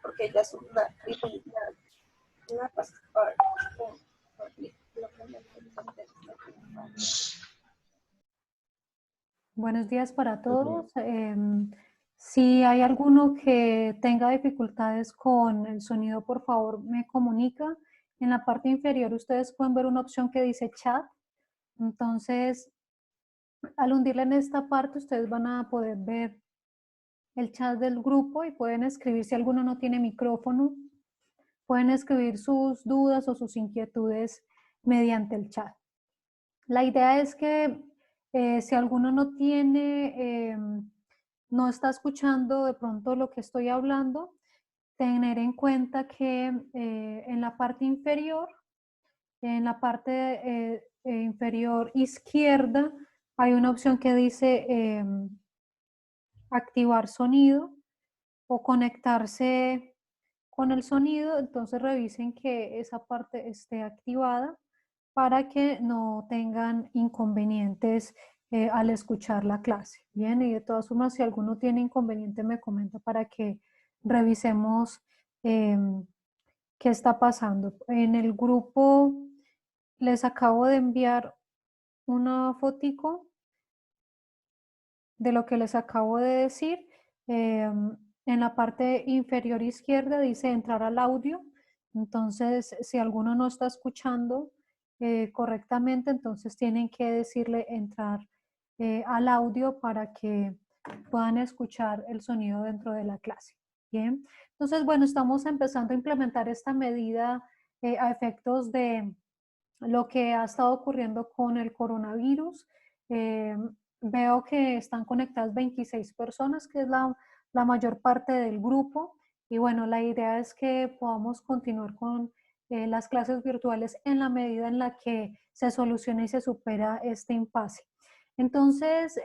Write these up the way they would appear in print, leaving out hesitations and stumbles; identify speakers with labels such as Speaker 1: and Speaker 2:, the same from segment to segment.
Speaker 1: porque ella es una pastora.
Speaker 2: Buenos días para todos. Si hay alguno que tenga dificultades con el sonido, por favor me comunica. En la parte inferior ustedes pueden ver una opción que dice chat. Entonces, al hundirle en esta parte, ustedes van a poder ver el chat del grupo y pueden escribir si alguno no tiene micrófono. Pueden escribir sus dudas o sus inquietudes mediante el chat. La idea es que si alguno no tiene, no está escuchando de pronto lo que estoy hablando, tener en cuenta que en la parte inferior, inferior izquierda, hay una opción que dice activar sonido o conectarse con el sonido. Entonces revisen que esa parte esté activada para que no tengan inconvenientes al escuchar la clase. Bien, y de todas formas, si alguno tiene inconveniente, me comenta para que revisemos qué está pasando. En el grupo les acabo de enviar una fotico de lo que les acabo de decir. En la parte inferior izquierda dice entrar al audio. Entonces, si alguno no está escuchando correctamente, entonces tienen que decirle entrar al audio para que puedan escuchar el sonido dentro de la clase. Bien, entonces, bueno, estamos empezando a implementar esta medida a efectos de lo que ha estado ocurriendo con el coronavirus. Veo que están conectadas 26 personas, que es la mayor parte del grupo. Y bueno, la idea es que podamos continuar con las clases virtuales en la medida en la que se solucione y se supera este impasse. Entonces,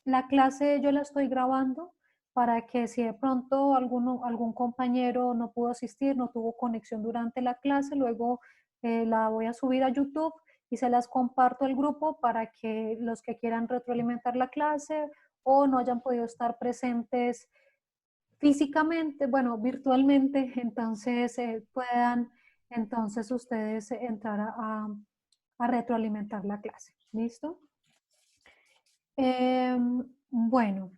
Speaker 2: la clase yo la estoy grabando para que si de pronto algún compañero no pudo asistir, no tuvo conexión durante la clase, luego la voy a subir a YouTube y se las comparto al grupo para que los que quieran retroalimentar la clase o no hayan podido estar presentes físicamente, bueno, virtualmente, entonces puedan entonces ustedes entrar a retroalimentar la clase. ¿Listo? Bueno,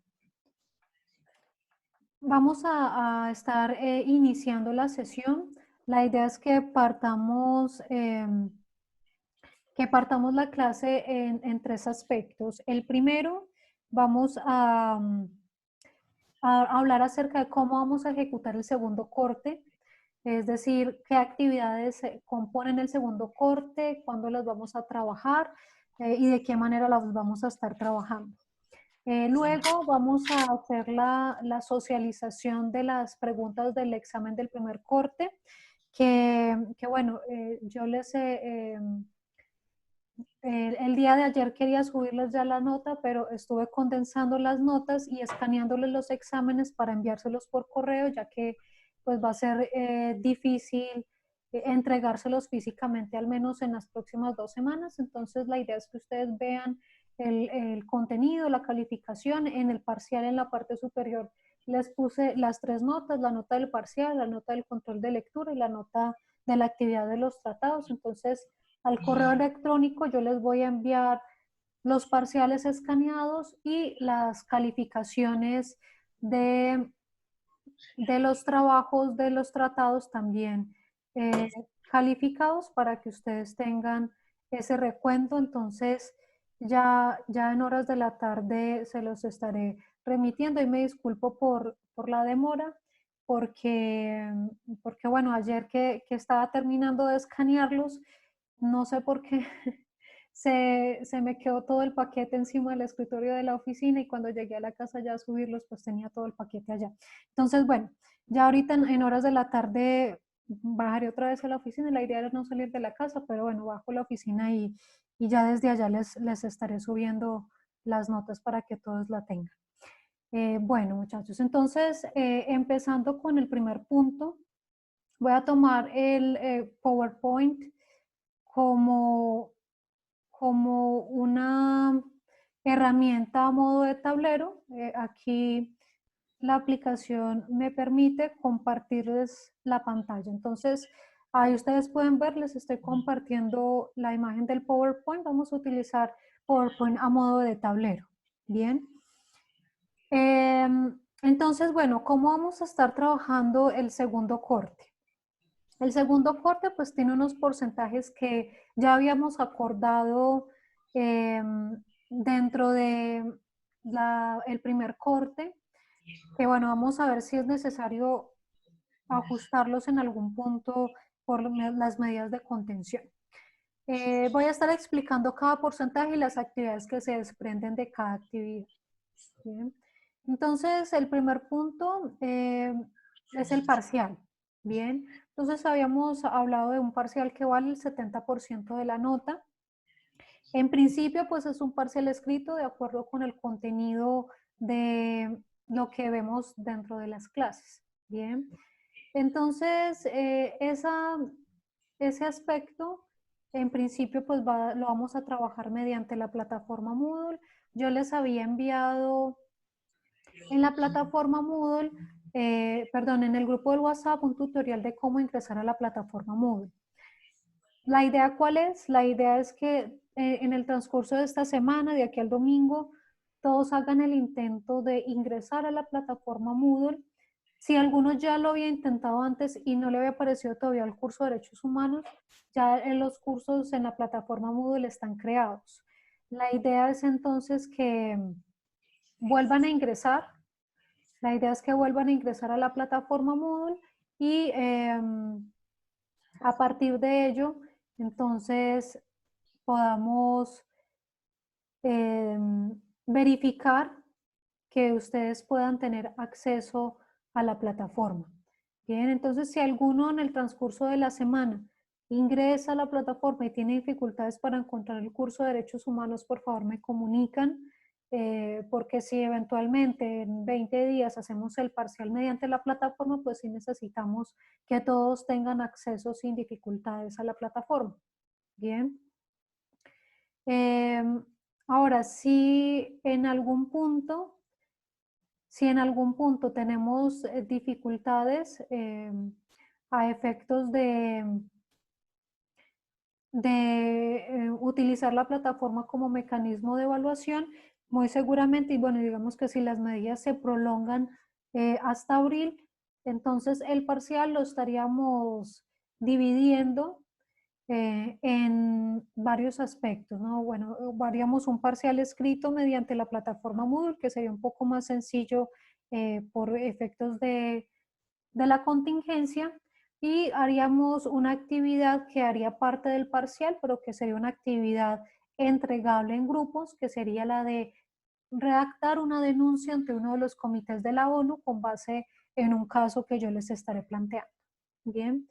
Speaker 2: vamos a estar iniciando la sesión. La idea es que partamos la clase en tres aspectos. El primero, vamos a hablar acerca de cómo vamos a ejecutar el segundo corte, es decir, qué actividades componen el segundo corte, cuándo las vamos a trabajar y de qué manera las vamos a estar trabajando. Luego vamos a hacer la socialización de las preguntas del examen del primer corte, que bueno, yo les el día de ayer quería subirles ya la nota, pero estuve condensando las notas y escaneándoles los exámenes para enviárselos por correo, ya que pues va a ser difícil entregárselos físicamente, al menos en las próximas 2 semanas. Entonces la idea es que ustedes vean el contenido, la calificación. En el parcial, en la parte superior, les puse las 3 notas, la nota del parcial, la nota del control de lectura y la nota de la actividad de los tratados. Entonces, al correo electrónico yo les voy a enviar los parciales escaneados y las calificaciones de los trabajos de los tratados también calificados para que ustedes tengan ese recuento. Entonces, ya en horas de la tarde se los estaré remitiendo y me disculpo por la demora, porque bueno, ayer que estaba terminando de escanearlos, no sé por qué se me quedó todo el paquete encima del escritorio de la oficina y cuando llegué a la casa ya a subirlos, pues tenía todo el paquete allá. Entonces, bueno, ya ahorita en horas de la tarde bajaré otra vez a la oficina. La idea era no salir de la casa, pero bueno, bajo a la oficina y ya desde allá les estaré subiendo las notas para que todos la tengan. Bueno, muchachos, entonces empezando con el primer punto, voy a tomar el PowerPoint como una herramienta a modo de tablero. Aquí la aplicación me permite compartirles la pantalla. Entonces, ahí ustedes pueden ver, les estoy compartiendo la imagen del PowerPoint. Vamos a utilizar PowerPoint a modo de tablero. Bien. Entonces, bueno, ¿cómo vamos a estar trabajando el segundo corte? El segundo corte pues tiene unos porcentajes que ya habíamos acordado dentro de el primer corte, que bueno, vamos a ver si es necesario ajustarlos en algún punto por las medidas de contención. Voy a estar explicando cada porcentaje y las actividades que se desprenden de cada actividad. Bien. Entonces, el primer punto es el parcial. Bien. Entonces, habíamos hablado de un parcial que vale el 70% de la nota. En principio, pues es un parcial escrito de acuerdo con el contenido de lo que vemos dentro de las clases. Bien. Entonces, ese aspecto, en principio, pues lo vamos a trabajar mediante la plataforma Moodle. Yo les había enviado en la plataforma Moodle, perdón, en el grupo del WhatsApp, un tutorial de cómo ingresar a la plataforma Moodle. ¿La idea cuál es? La idea es que en el transcurso de esta semana, de aquí al domingo, todos hagan el intento de ingresar a la plataforma Moodle. Si alguno ya lo había intentado antes y no le había aparecido todavía el curso de Derechos Humanos, ya los cursos en la plataforma Moodle están creados. La idea es entonces que vuelvan a ingresar. La idea es que vuelvan a ingresar a la plataforma Moodle y a partir de ello, entonces, podamos verificar que ustedes puedan tener acceso a la plataforma. Bien, entonces si alguno en el transcurso de la semana ingresa a la plataforma y tiene dificultades para encontrar el curso de Derechos Humanos, por favor me comunican, porque si eventualmente en 20 días hacemos el parcial mediante la plataforma, pues sí necesitamos que todos tengan acceso sin dificultades a la plataforma. Bien. Ahora, si en algún punto tenemos dificultades a efectos de utilizar la plataforma como mecanismo de evaluación, muy seguramente, y bueno, digamos que si las medidas se prolongan hasta abril, entonces el parcial lo estaríamos dividiendo en varios aspectos, ¿no? Bueno, haríamos un parcial escrito mediante la plataforma Moodle, que sería un poco más sencillo por efectos de la contingencia, y haríamos una actividad que haría parte del parcial, pero que sería una actividad entregable en grupos, que sería la de redactar una denuncia ante uno de los comités de la ONU con base en un caso que yo les estaré planteando. Bien.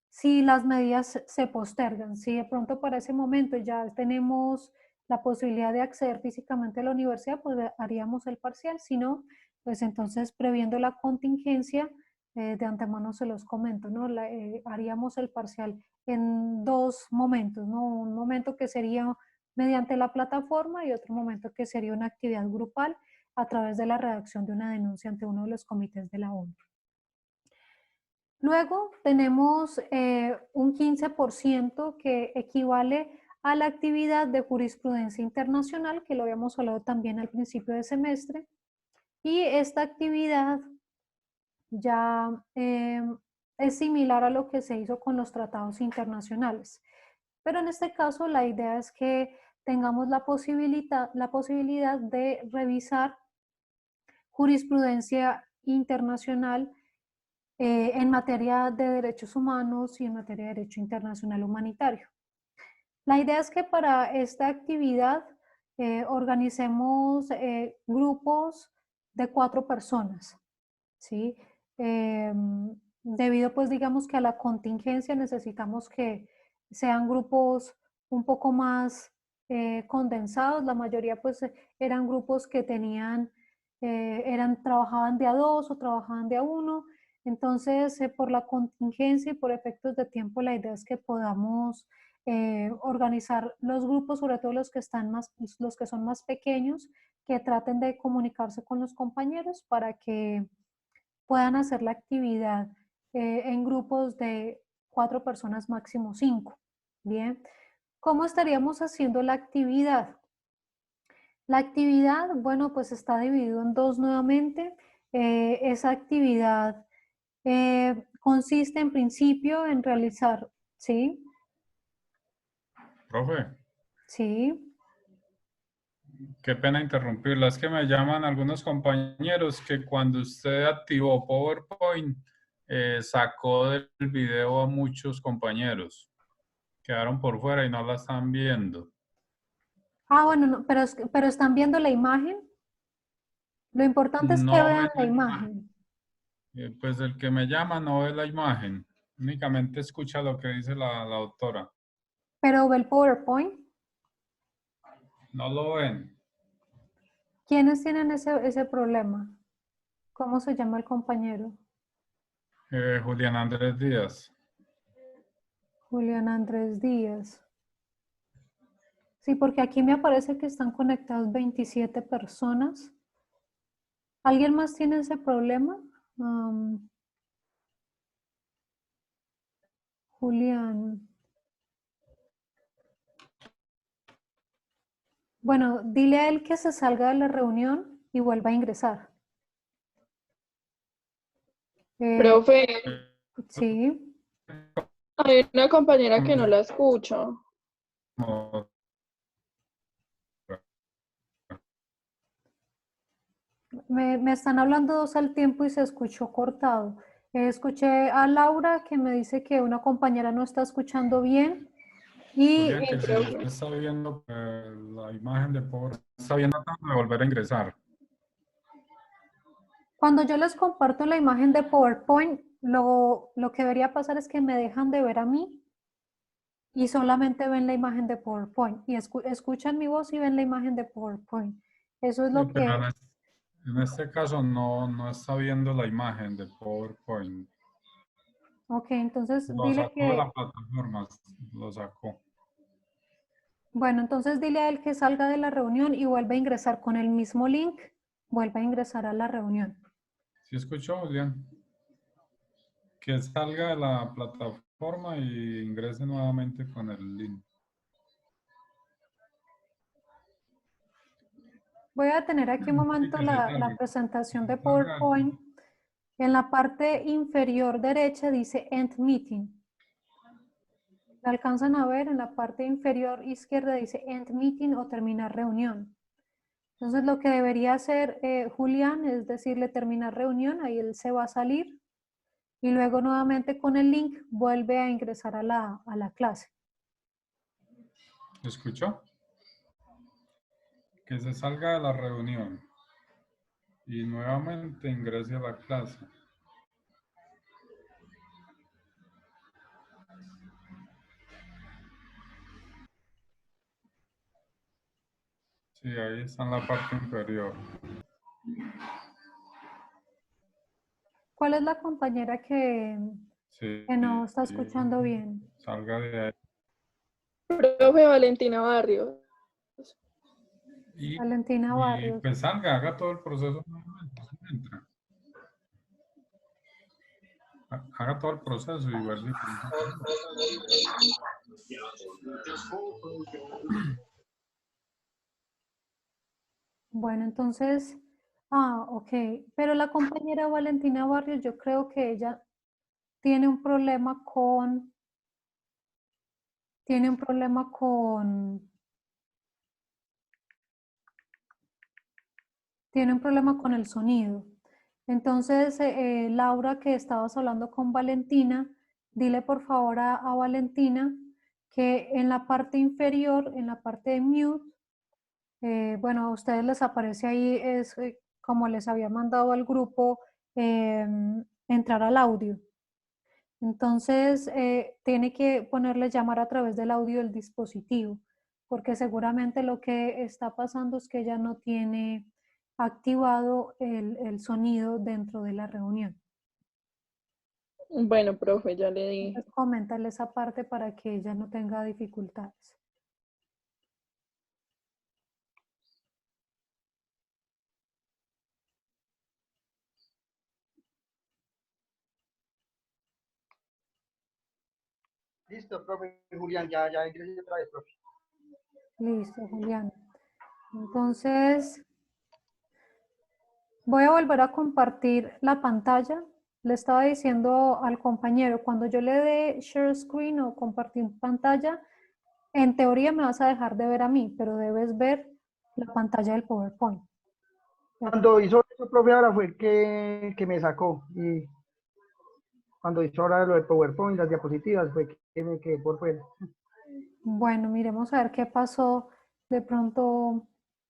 Speaker 2: Si las medidas se postergan, si de pronto para ese momento ya tenemos la posibilidad de acceder físicamente a la universidad, pues haríamos el parcial. Si no, pues entonces previendo la contingencia, de antemano se los comento, ¿no? Haríamos el parcial en dos momentos, ¿no? Un momento que sería mediante la plataforma y otro momento que sería una actividad grupal a través de la redacción de una denuncia ante uno de los comités de la ONU. Luego tenemos un 15% que equivale a la actividad de jurisprudencia internacional, que lo habíamos hablado también al principio de semestre. Y esta actividad ya es similar a lo que se hizo con los tratados internacionales. Pero en este caso la idea es que tengamos la posibilidad de revisar jurisprudencia internacional en materia de derechos humanos y en materia de derecho internacional humanitario. La idea es que para esta actividad organicemos grupos de 4 personas, ¿sí? Debido pues digamos que a la contingencia necesitamos que sean grupos un poco más condensados. La mayoría pues eran grupos que tenían, trabajaban de a 2 o trabajaban de a 1. Entonces, por la contingencia y por efectos de tiempo, la idea es que podamos organizar los grupos, sobre todo los que son más pequeños, que traten de comunicarse con los compañeros para que puedan hacer la actividad en grupos de 4 personas, máximo 5. Bien, ¿cómo estaríamos haciendo la actividad? La actividad, bueno, pues está dividido en 2 nuevamente. Esa actividad consiste en principio en realizar, ¿sí?
Speaker 3: Profe,
Speaker 2: Sí.
Speaker 3: qué pena interrumpirla. Es que me llaman algunos compañeros que cuando usted activó PowerPoint, sacó del video a muchos compañeros. Quedaron por fuera y no la están viendo.
Speaker 2: Ah, bueno, no, pero están viendo la imagen. Lo importante es que
Speaker 3: No
Speaker 2: vean
Speaker 3: ven
Speaker 2: la
Speaker 3: la imagen.
Speaker 2: imagen.
Speaker 3: Pues el que me llama no ve la imagen. Únicamente escucha lo que dice la doctora.
Speaker 2: Pero ve el PowerPoint.
Speaker 3: No lo ven.
Speaker 2: ¿Quiénes tienen ese problema? ¿Cómo se llama el compañero?
Speaker 3: Julián Andrés Díaz.
Speaker 2: Julián Andrés Díaz. Sí, porque aquí me aparece que están conectados 27 personas. ¿Alguien más tiene ese problema? Julián. Bueno, dile a él que se salga de la reunión y vuelva a ingresar.
Speaker 4: Profe,
Speaker 2: Sí.
Speaker 4: hay una compañera que no la escucho.
Speaker 2: Me están hablando dos al tiempo y se escuchó cortado. Escuché a Laura que me dice que una compañera no está escuchando bien y
Speaker 3: Julián, que si usted está viendo la imagen de PowerPoint, está viendo tratando de volver a ingresar.
Speaker 2: cuando yo les comparto la imagen de PowerPoint, lo que debería pasar es que me dejan de ver a mí y solamente ven la imagen de PowerPoint y escuchan mi voz y ven la imagen de PowerPoint. Eso es
Speaker 3: Sí,
Speaker 2: lo
Speaker 3: pero
Speaker 2: que...
Speaker 3: en este caso no está viendo la imagen de PowerPoint.
Speaker 2: Ok, entonces
Speaker 3: Lo
Speaker 2: dile
Speaker 3: sacó de la
Speaker 2: que...
Speaker 3: plataforma, lo sacó.
Speaker 2: Bueno, entonces dile a él que salga de la reunión y vuelva a ingresar con el mismo link, vuelva a ingresar a la reunión.
Speaker 3: ¿Sí escuchó, Julián? Que salga de la plataforma y ingrese nuevamente con el link.
Speaker 2: Voy a tener aquí un
Speaker 3: Sí,
Speaker 2: momento
Speaker 3: que se
Speaker 2: la
Speaker 3: salga.
Speaker 2: presentación
Speaker 3: Que
Speaker 2: de
Speaker 3: se salga.
Speaker 2: PowerPoint. En la parte inferior derecha dice End Meeting. ¿La alcanzan a ver? En la parte inferior izquierda dice End Meeting o terminar reunión. Entonces lo que debería hacer Julián es decirle terminar reunión, ahí él se va a salir y luego nuevamente con el link vuelve a ingresar a la clase.
Speaker 3: ¿Escuchó? Que se salga de la reunión y nuevamente ingrese a la clase. Sí, ahí está en la parte inferior.
Speaker 2: ¿Cuál es la compañera que
Speaker 3: Sí,
Speaker 2: no está escuchando bien?
Speaker 3: salga de ahí.
Speaker 4: Profe Valentina Barrios.
Speaker 2: Valentina
Speaker 3: Y
Speaker 2: Barrios.
Speaker 3: pues salga, haga todo el proceso nuevamente. Entra. Haga todo el proceso y vuelve.
Speaker 2: Bueno, entonces, ok, pero la compañera Valentina Barrios, yo creo que ella tiene un problema tiene un problema tiene un problema con el sonido. Entonces, Laura, que estabas hablando con Valentina, dile por favor a Valentina que en la parte inferior, en la parte de mute, bueno, a ustedes les aparece ahí, es como les había mandado al grupo, entrar al audio. Entonces, tiene que ponerle llamar a través del audio del dispositivo, porque seguramente lo que está pasando es que ella no tiene activado el sonido dentro de la reunión.
Speaker 4: Bueno, profe, ya le dije.
Speaker 2: Entonces, coméntale esa parte para que ella no tenga dificultades.
Speaker 5: Listo, profe Julián, ya ingresé otra vez, profe.
Speaker 2: Listo, Julián. Entonces, voy a volver a compartir la pantalla. Le estaba diciendo al compañero, cuando yo le dé share screen o compartir pantalla, en teoría me vas a dejar de ver a mí, pero debes ver la pantalla del PowerPoint.
Speaker 5: Cuando hizo eso, profe, ahora fue el que me sacó. Y cuando hizo ahora lo de PowerPoint, las diapositivas, fue que me quedé por fuera.
Speaker 2: Bueno, miremos a ver qué pasó. De pronto,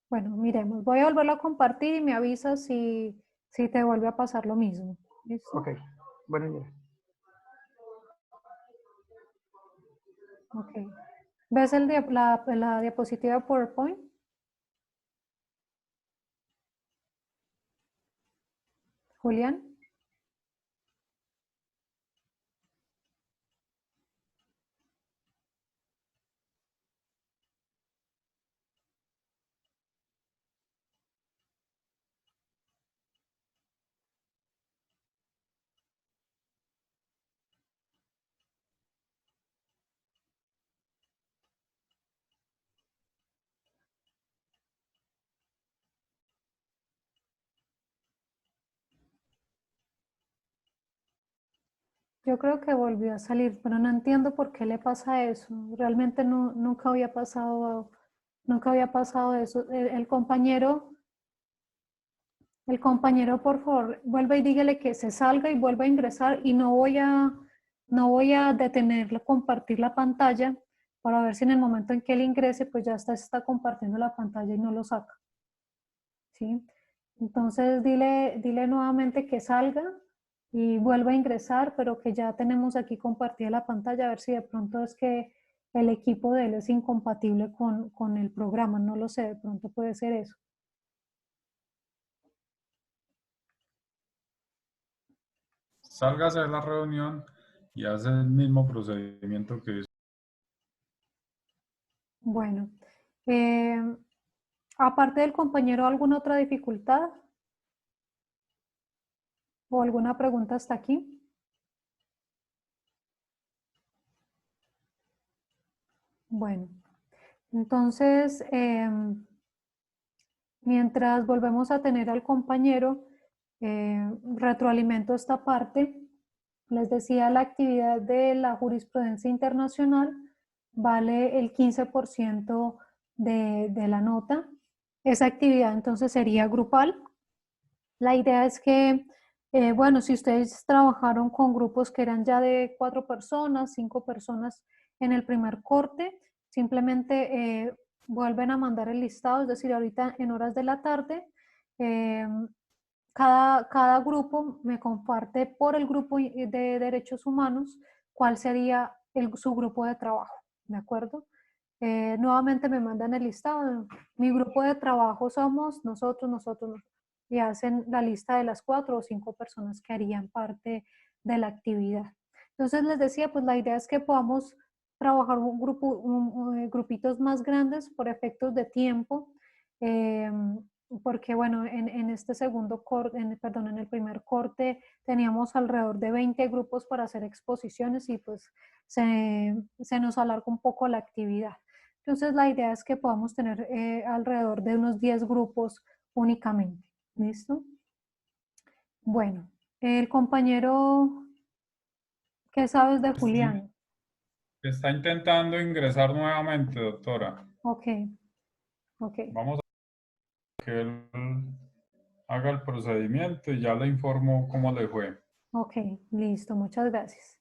Speaker 2: bueno, miremos. Voy a volverlo a compartir y me avisas si te vuelve a pasar lo mismo. ¿Listo?
Speaker 5: Ok, bueno, ya.
Speaker 2: Ok. ¿Ves la diapositiva de PowerPoint? Julián. Yo creo que volvió a salir, pero no entiendo por qué le pasa eso. Realmente nunca había pasado eso. El compañero, por favor, vuelva y dígale que se salga y vuelva a ingresar y no voy a detenerlo, compartir la pantalla para ver si en el momento en que él ingrese, pues ya está compartiendo la pantalla y no lo saca. ¿Sí? Entonces dile nuevamente que salga y vuelva a ingresar, pero que ya tenemos aquí compartida la pantalla, a ver si de pronto es que el equipo de él es incompatible con el programa, no lo sé, de pronto puede ser eso.
Speaker 3: Sálgase de la reunión y hace el mismo procedimiento que hizo.
Speaker 2: Bueno, aparte del compañero, ¿alguna otra dificultad? ¿O alguna pregunta hasta aquí? Bueno, entonces, mientras volvemos a tener al compañero, retroalimento esta parte. Les decía, la actividad de la jurisprudencia internacional vale el 15% de la nota. Esa actividad entonces sería grupal. La idea es que, bueno, si ustedes trabajaron con grupos que eran ya de 4 personas, 5 personas en el primer corte, simplemente vuelven a mandar el listado, es decir, ahorita en horas de la tarde, cada grupo me comparte por el grupo de derechos humanos cuál sería su grupo de trabajo, ¿de acuerdo? Nuevamente me mandan el listado. Mi grupo de trabajo somos nosotros, y hacen la lista de las 4 o 5 personas que harían parte de la actividad. Entonces les decía, pues la idea es que podamos trabajar grupitos más grandes por efectos de tiempo, porque bueno, en este segundo corte, perdón, en el primer corte teníamos alrededor de 20 grupos para hacer exposiciones y pues se nos alarga un poco la actividad. Entonces la idea es que podamos tener alrededor de unos 10 grupos únicamente. ¿Listo? Bueno, el compañero, ¿qué sabes de Julián?
Speaker 3: Está intentando ingresar nuevamente, doctora.
Speaker 2: Ok, ok.
Speaker 3: Vamos a que él haga el procedimiento y ya le informo cómo le fue.
Speaker 2: Ok, listo, muchas gracias.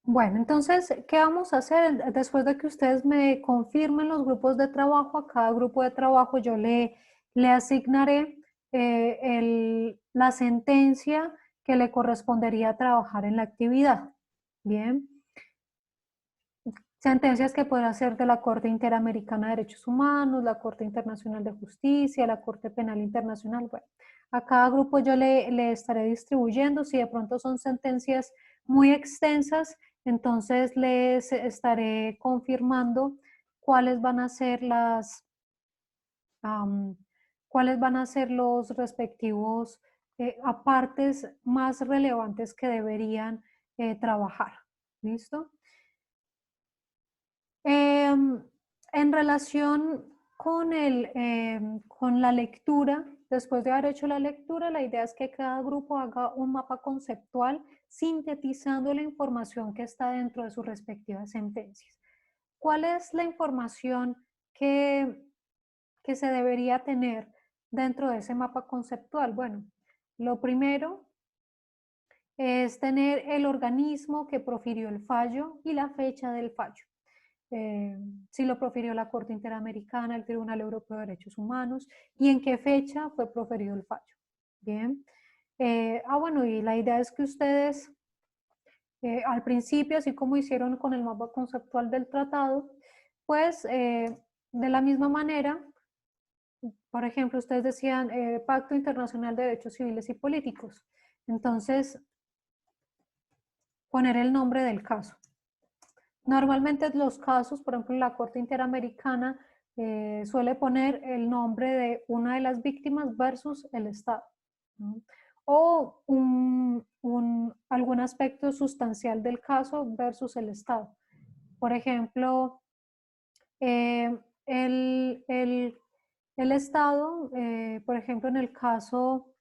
Speaker 2: Bueno, entonces, ¿qué vamos a hacer? Después de que ustedes me confirmen los grupos de trabajo, a cada grupo de trabajo yo le asignaré la sentencia que le correspondería trabajar en la actividad. Bien. Sentencias que podrán ser de la Corte Interamericana de Derechos Humanos, la Corte Internacional de Justicia, la Corte Penal Internacional. Bueno, a cada grupo yo le estaré distribuyendo. Si de pronto son sentencias muy extensas, entonces les estaré confirmando cuáles van a ser cuáles van a ser los respectivos apartes más relevantes que deberían trabajar. ¿Listo? En relación con, con la lectura, después de haber hecho la lectura, la idea es que cada grupo haga un mapa conceptual sintetizando la información que está dentro de sus respectivas sentencias. ¿Cuál es la información que se debería tener dentro de ese mapa conceptual? Bueno, lo primero es tener el organismo que profirió el fallo y la fecha del fallo. Si lo profirió la Corte Interamericana, el Tribunal Europeo de Derechos Humanos, y en qué fecha fue proferido el fallo. Bien. Bueno, y la idea es que ustedes al principio, así como hicieron con el mapa conceptual del tratado, pues de la misma manera, por ejemplo, ustedes decían Pacto Internacional de Derechos Civiles y Políticos. Entonces, poner el nombre del caso. Normalmente los casos, por ejemplo, la Corte Interamericana suele poner el nombre de una de las víctimas versus el Estado, ¿no? O algún aspecto sustancial del caso versus el Estado. Por ejemplo, el Estado, por ejemplo, en el caso...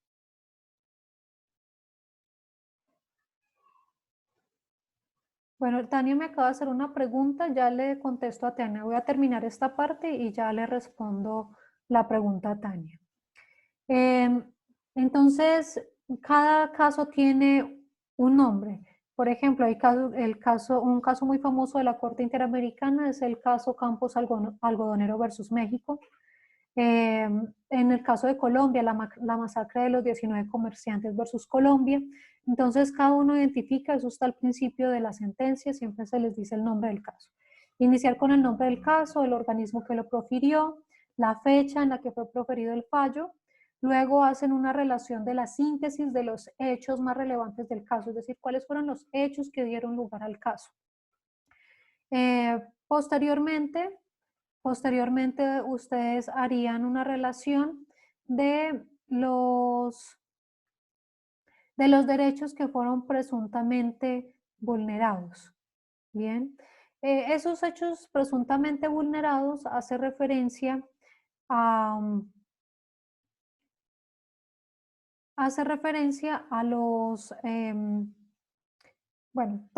Speaker 2: Bueno, Tania me acaba de hacer una pregunta, ya le contesto a Tania. Voy a terminar esta parte y ya le respondo la pregunta a Tania. Entonces, cada caso tiene un nombre. Por ejemplo, hay un caso muy famoso de la Corte Interamericana es el caso Campos Algodonero versus México. En el caso de Colombia, la masacre de los 19 comerciantes versus Colombia. Entonces, cada uno identifica, eso está al principio de la sentencia, siempre se les dice el nombre del caso. Iniciar con el nombre del caso, el organismo que lo profirió, la fecha en la que fue proferido el fallo. Luego hacen una relación de la síntesis de los hechos más relevantes del caso, es decir, cuáles fueron los hechos que dieron lugar al caso. Posteriormente, ustedes harían una relación de los derechos que fueron presuntamente vulnerados. Bien, esos hechos presuntamente vulnerados hace referencia a los, bueno,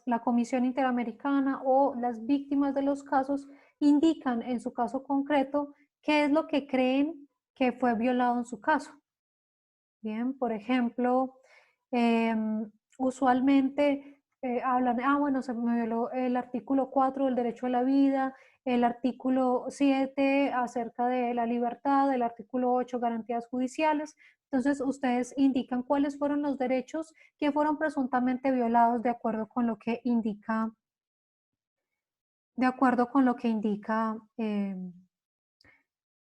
Speaker 2: la Comisión Interamericana o las víctimas de los casos indican en su caso concreto qué es lo que creen que fue violado en su caso. Bien, por ejemplo, usualmente hablan, bueno, se me violó el artículo 4 del derecho a la vida, el artículo 7 acerca de la libertad, el artículo 8 garantías judiciales. Entonces, ustedes indican cuáles fueron los derechos que fueron presuntamente violados de acuerdo con lo que indica,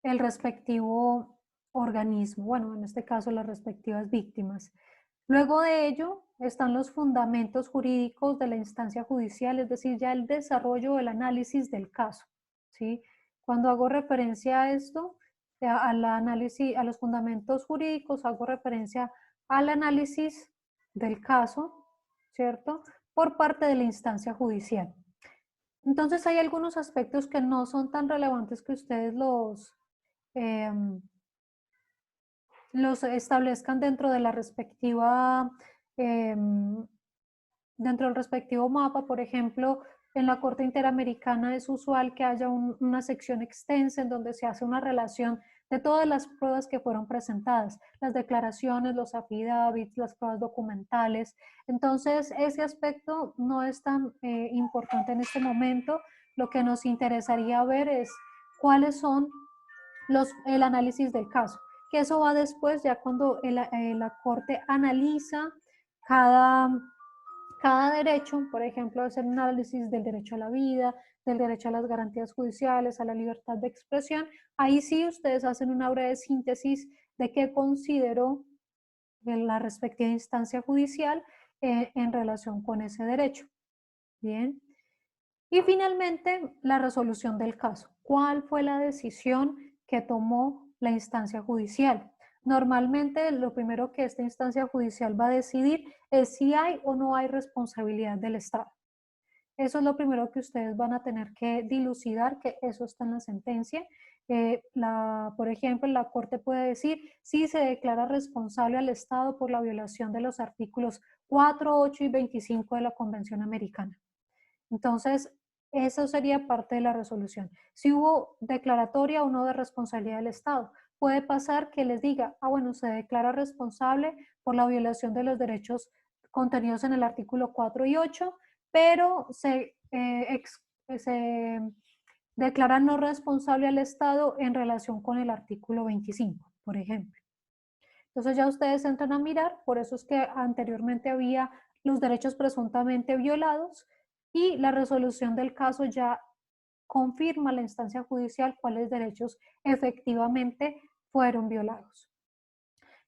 Speaker 2: el respectivo organismo, bueno, en este caso las respectivas víctimas. Luego de ello están los fundamentos jurídicos de la instancia judicial, es decir, ya el desarrollo, el análisis del caso, ¿sí? Cuando hago referencia a esto, al análisis, a los fundamentos jurídicos, hago referencia al análisis del caso, ¿cierto? Por parte de la instancia judicial. Entonces hay algunos aspectos que no son tan relevantes que ustedes los establezcan dentro de la respectiva, dentro del respectivo mapa. Por ejemplo, en la Corte Interamericana es usual que haya una sección extensa en donde se hace una relación de todas las pruebas que fueron presentadas, las declaraciones, los affidavits, las pruebas documentales. Entonces, ese aspecto no es tan importante en este momento. Lo que nos interesaría ver es cuáles son el análisis del caso, que eso va después, ya cuando la Corte analiza cada derecho, por ejemplo, hacer un análisis del derecho a la vida, del derecho a las garantías judiciales, a la libertad de expresión. Ahí sí ustedes hacen una breve síntesis de qué consideró la respectiva instancia judicial en relación con ese derecho. Bien. Y finalmente, la resolución del caso. ¿Cuál fue la decisión que tomó la instancia judicial? Normalmente, lo primero que esta instancia judicial va a decidir es si hay o no hay responsabilidad del Estado. Eso es lo primero que ustedes van a tener que dilucidar, que eso está en la sentencia. Por ejemplo, la Corte puede decir si se declara responsable al Estado por la violación de los artículos 4, 8 y 25 de la Convención Americana. Entonces, eso sería parte de la resolución. Si hubo declaratoria o no de responsabilidad del Estado, puede pasar que les diga, bueno, se declara responsable por la violación de los derechos contenidos en el artículo 4 y 8, pero se declara no responsable al Estado en relación con el artículo 25, por ejemplo. Entonces ya ustedes entran a mirar, por eso es que anteriormente había los derechos presuntamente violados y la resolución del caso ya confirma a la instancia judicial cuáles derechos efectivamente fueron violados.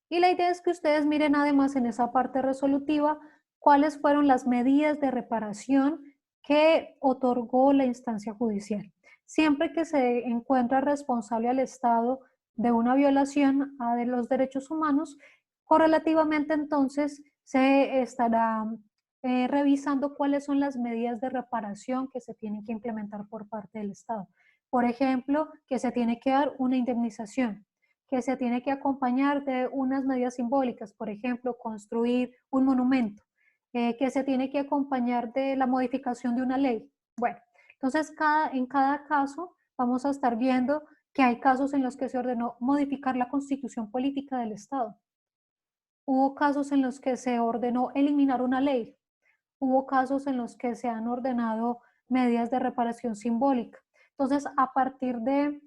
Speaker 2: Y la idea es que ustedes miren además en esa parte resolutiva cuáles fueron las medidas de reparación que otorgó la instancia judicial. Siempre que se encuentra responsable al Estado de una violación de los derechos humanos, correlativamente entonces se estará revisando cuáles son las medidas de reparación que se tienen que implementar por parte del Estado. Por ejemplo, que se tiene que dar una indemnización, que se tiene que acompañar de unas medidas simbólicas, por ejemplo, construir un monumento, que se tiene que acompañar de la modificación de una ley. Bueno, entonces en cada caso vamos a estar viendo que hay casos en los que se ordenó modificar la constitución política del Estado. Hubo casos en los que se ordenó eliminar una ley. Hubo casos en los que se han ordenado medidas de reparación simbólica. Entonces, a partir de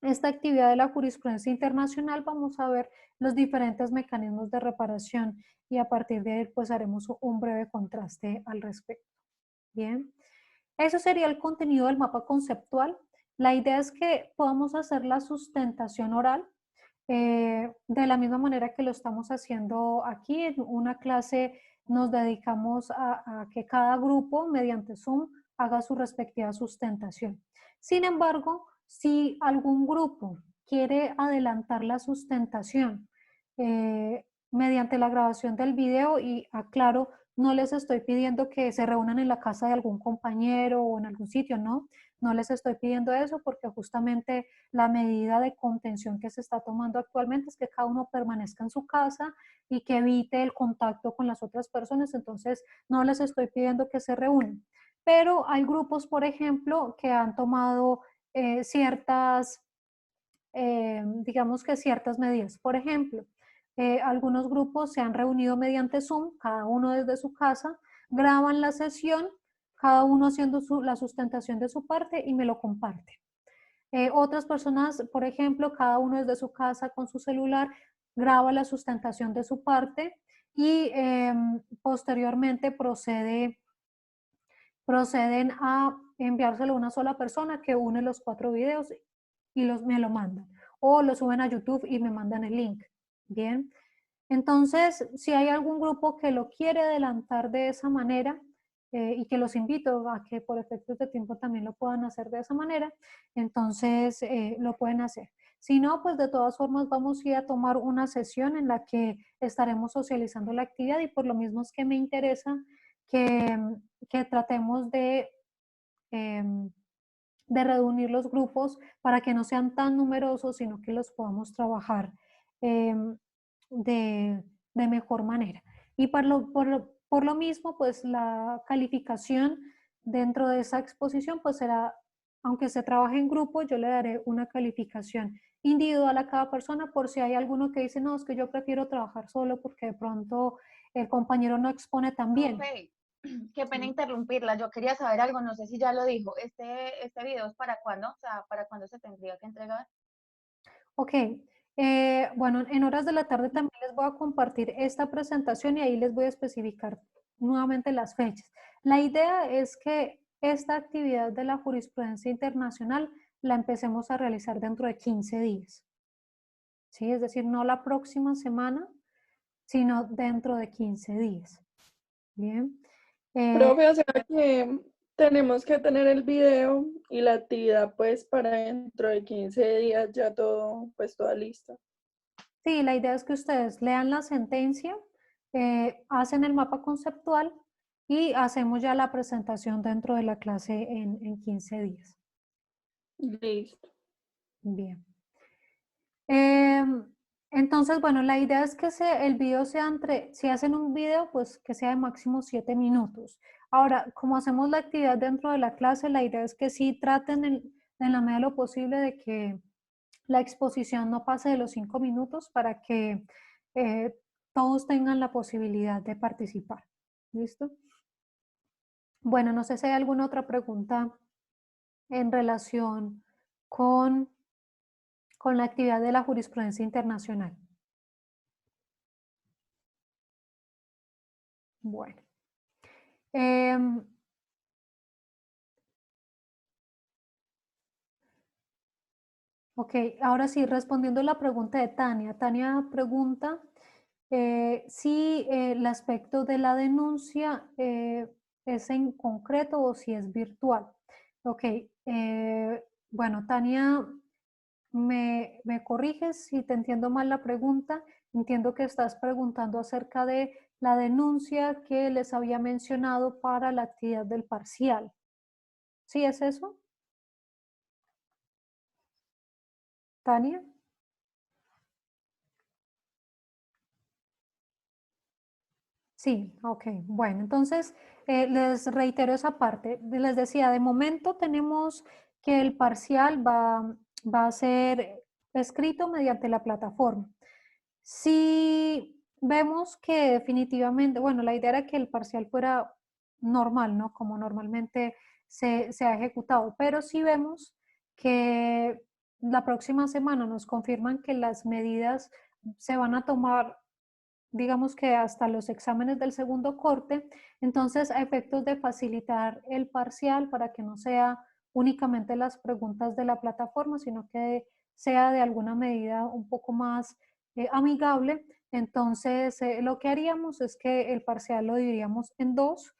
Speaker 2: esta actividad de la jurisprudencia internacional vamos a ver los diferentes mecanismos de reparación y a partir de ahí pues haremos un breve contraste al respecto. Bien, eso sería el contenido del mapa conceptual. La idea es que podamos hacer la sustentación oral de la misma manera que lo estamos haciendo aquí. En una clase nos dedicamos a que cada grupo mediante Zoom haga su respectiva sustentación. Sin embargo, si algún grupo quiere adelantar la sustentación mediante la grabación del video, y aclaro, no les estoy pidiendo que se reúnan en la casa de algún compañero o en algún sitio, no, no les estoy pidiendo eso porque justamente la medida de contención que se está tomando actualmente es que cada uno permanezca en su casa y que evite el contacto con las otras personas, entonces no les estoy pidiendo que se reúnan. Pero hay grupos, por ejemplo, que han tomado digamos que ciertas medidas. Por ejemplo, algunos grupos se han reunido mediante Zoom, cada uno desde su casa, graban la sesión, cada uno haciendo la sustentación de su parte y me lo comparte. Otras personas, por ejemplo, cada uno desde su casa con su celular, graba la sustentación de su parte y posteriormente proceden a enviárselo a una sola persona que une los 4 videos y me lo mandan. O lo suben a YouTube y me mandan el link. Bien. Entonces, si hay algún grupo que lo quiere adelantar de esa manera, y que los invito a que por efectos de tiempo también lo puedan hacer de esa manera, entonces lo pueden hacer. Si no, pues de todas formas vamos a ir a tomar una sesión en la que estaremos socializando la actividad y por lo mismo es que me interesa que tratemos de reunir los grupos para que no sean tan numerosos, sino que los podamos trabajar de mejor manera. Y por lo mismo, pues la calificación dentro de esa exposición, pues será, aunque se trabaje en grupo, yo le daré una calificación individual a cada persona por si hay alguno que dice, no, es que yo prefiero trabajar solo porque de pronto el compañero no expone tan bien.
Speaker 6: Profe, qué pena interrumpirla. Yo quería saber algo, no sé si ya lo dijo. ¿Este video es para cuándo? O sea, ¿para cuándo se tendría que entregar?
Speaker 2: Ok, bueno, en horas de la tarde también les voy a compartir esta presentación y ahí les voy a especificar nuevamente las fechas. La idea es que esta actividad de la jurisprudencia internacional la empecemos a realizar dentro de 15 días. ¿Sí? Es decir, no la próxima semana, sino dentro de 15 días. Bien.
Speaker 4: Profe, o sea que tenemos que tener el video y la actividad pues para dentro de 15 días ya todo, pues toda lista.
Speaker 2: Sí, la idea es que ustedes lean la sentencia, hacen el mapa conceptual y hacemos ya la presentación dentro de la clase en 15 días.
Speaker 4: Listo.
Speaker 2: Bien. Entonces, bueno, la idea es que el video sea si hacen un video, pues que sea de máximo 7 minutos. Ahora, como hacemos la actividad dentro de la clase, la idea es que sí traten en la medida de lo posible de que la exposición no pase de los 5 minutos para que todos tengan la posibilidad de participar. ¿Listo? Bueno, no sé si hay alguna otra pregunta en relación con la actividad de la jurisprudencia internacional. Bueno. Ok, ahora sí, respondiendo la pregunta de Tania. Tania pregunta si el aspecto de la denuncia es en concreto o si es virtual. Ok, bueno, Tania, me corriges si te entiendo mal la pregunta. Entiendo que estás preguntando acerca de la denuncia que les había mencionado para la actividad del parcial. ¿Sí es eso? Tania. Sí, ok. Bueno, entonces les reitero esa parte. Les decía, de momento tenemos que el parcial va a ser escrito mediante la plataforma. Si vemos que definitivamente, bueno, la idea era que el parcial fuera normal, ¿no? Como normalmente se ha ejecutado, pero si vemos que la próxima semana nos confirman que las medidas se van a tomar, digamos que hasta los exámenes del segundo corte, entonces a efectos de facilitar el parcial para que no sea únicamente las preguntas de la plataforma, sino que sea de alguna medida un poco más amigable, entonces lo que haríamos es que el parcial lo dividiríamos en dos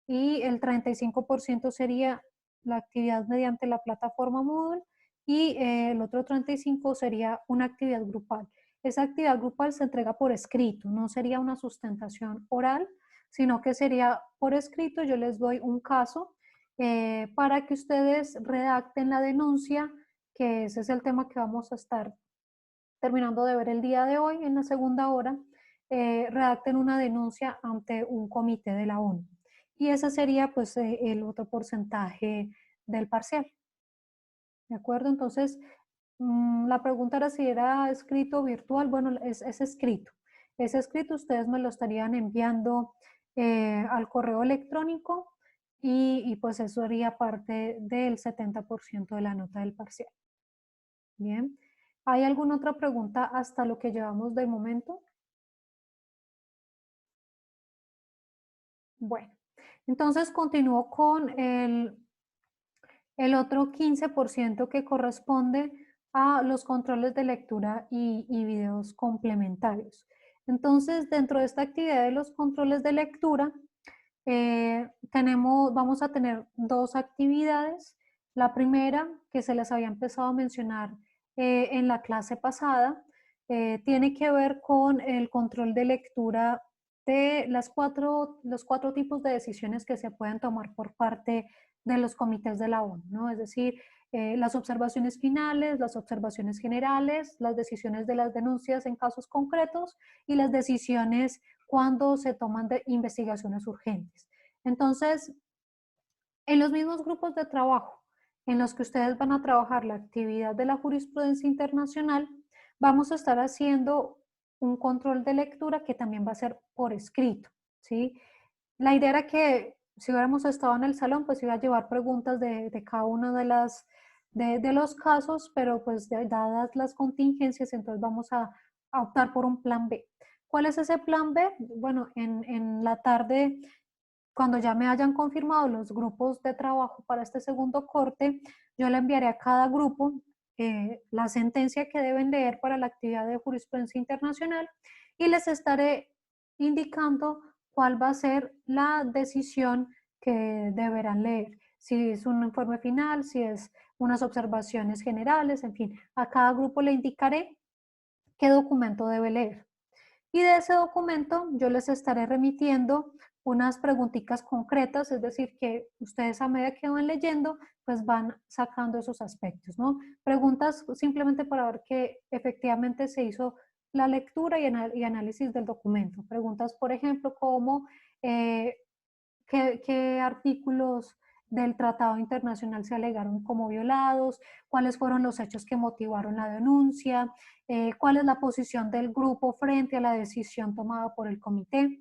Speaker 2: y el 35% sería la actividad mediante la plataforma Moodle y el otro 35% sería una actividad grupal. Esa actividad grupal se entrega por escrito, no sería una sustentación oral, sino que sería por escrito. Yo les doy un caso para que ustedes redacten la denuncia, que ese es el tema que vamos a estar terminando de ver el día de hoy en la segunda hora. Redacten una denuncia ante un comité de la ONU. Y ese sería pues el otro porcentaje del parcial. ¿De acuerdo? Entonces, la pregunta era si era escrito o virtual. Bueno, es escrito. Es escrito, ustedes me lo estarían enviando al correo electrónico y pues eso sería parte del 70% de la nota del parcial. Bien. ¿Hay alguna otra pregunta hasta lo que llevamos de momento? Bueno, entonces continúo con el otro 15% que corresponde a los controles de lectura y videos complementarios. Entonces, dentro de esta actividad de los controles de lectura, vamos a tener dos actividades. La primera, que se les había empezado a mencionar en la clase pasada, tiene que ver con el control de lectura de los cuatro tipos de decisiones que se pueden tomar por parte de los comités de la ONU, ¿no? Es decir, las observaciones finales, las observaciones generales, las decisiones de las denuncias en casos concretos y las decisiones cuando se toman de investigaciones urgentes. Entonces, en los mismos grupos de trabajo en los que ustedes van a trabajar la actividad de la jurisprudencia internacional, vamos a estar haciendo un control de lectura que también va a ser por escrito, ¿sí? La idea era que si hubiéramos estado en el salón, pues iba a llevar preguntas de cada uno de los casos, pero pues dadas las contingencias, entonces vamos a optar por un plan B. ¿Cuál es ese plan B? Bueno, en la tarde, cuando ya me hayan confirmado los grupos de trabajo para este segundo corte, yo le enviaré a cada grupo la sentencia que deben leer para la actividad de jurisprudencia internacional y les estaré indicando cuál va a ser la decisión que deberán leer. Si es un informe final, si es unas observaciones generales, en fin, a cada grupo le indicaré qué documento debe leer. Y de ese documento yo les estaré remitiendo unas preguntitas concretas, es decir, que ustedes a medida que van leyendo, pues van sacando esos aspectos, ¿no? Preguntas simplemente para ver que efectivamente se hizo la lectura y análisis del documento. Preguntas, por ejemplo, como ¿qué artículos del Tratado Internacional se alegaron como violados? ¿Cuáles fueron los hechos que motivaron la denuncia? ¿Cuál es la posición del grupo frente a la decisión tomada por el comité?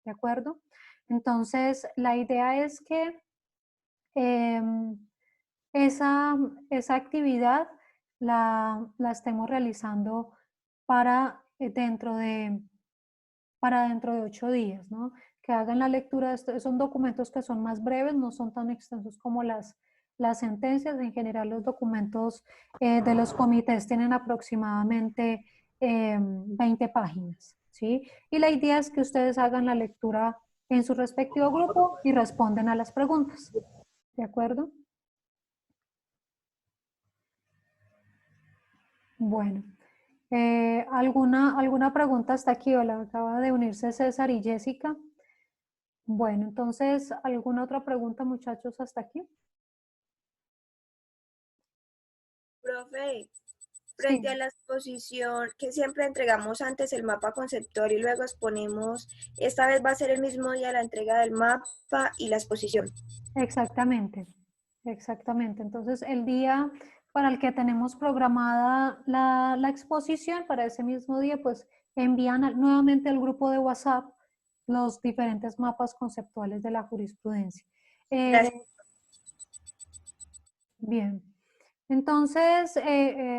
Speaker 2: ¿De acuerdo? Entonces, la idea es que esa, esa actividad la estemos realizando para dentro de 8 días, ¿no? Que hagan la lectura de estos, son documentos que son más breves, no son tan extensos como las sentencias. En general, los documentos de los comités tienen aproximadamente 20 páginas, ¿sí? Y la idea es que ustedes hagan la lectura en su respectivo grupo y responden a las preguntas, ¿de acuerdo? Bueno. ¿Alguna pregunta hasta aquí? Hola, acaba de unirse César y Jessica. Bueno, entonces, ¿alguna otra pregunta, muchachos, hasta aquí?
Speaker 7: Profe,
Speaker 2: Sí,
Speaker 7: frente a la exposición que siempre entregamos antes el mapa conceptual y luego exponemos, esta vez va a ser el mismo día la entrega del mapa y la exposición.
Speaker 2: exactamente, exactamente. Entonces, el día para el que tenemos programada la exposición, para ese mismo día, pues envían nuevamente al grupo de WhatsApp los diferentes mapas conceptuales de la jurisprudencia.
Speaker 7: Gracias.
Speaker 2: Bien. Entonces,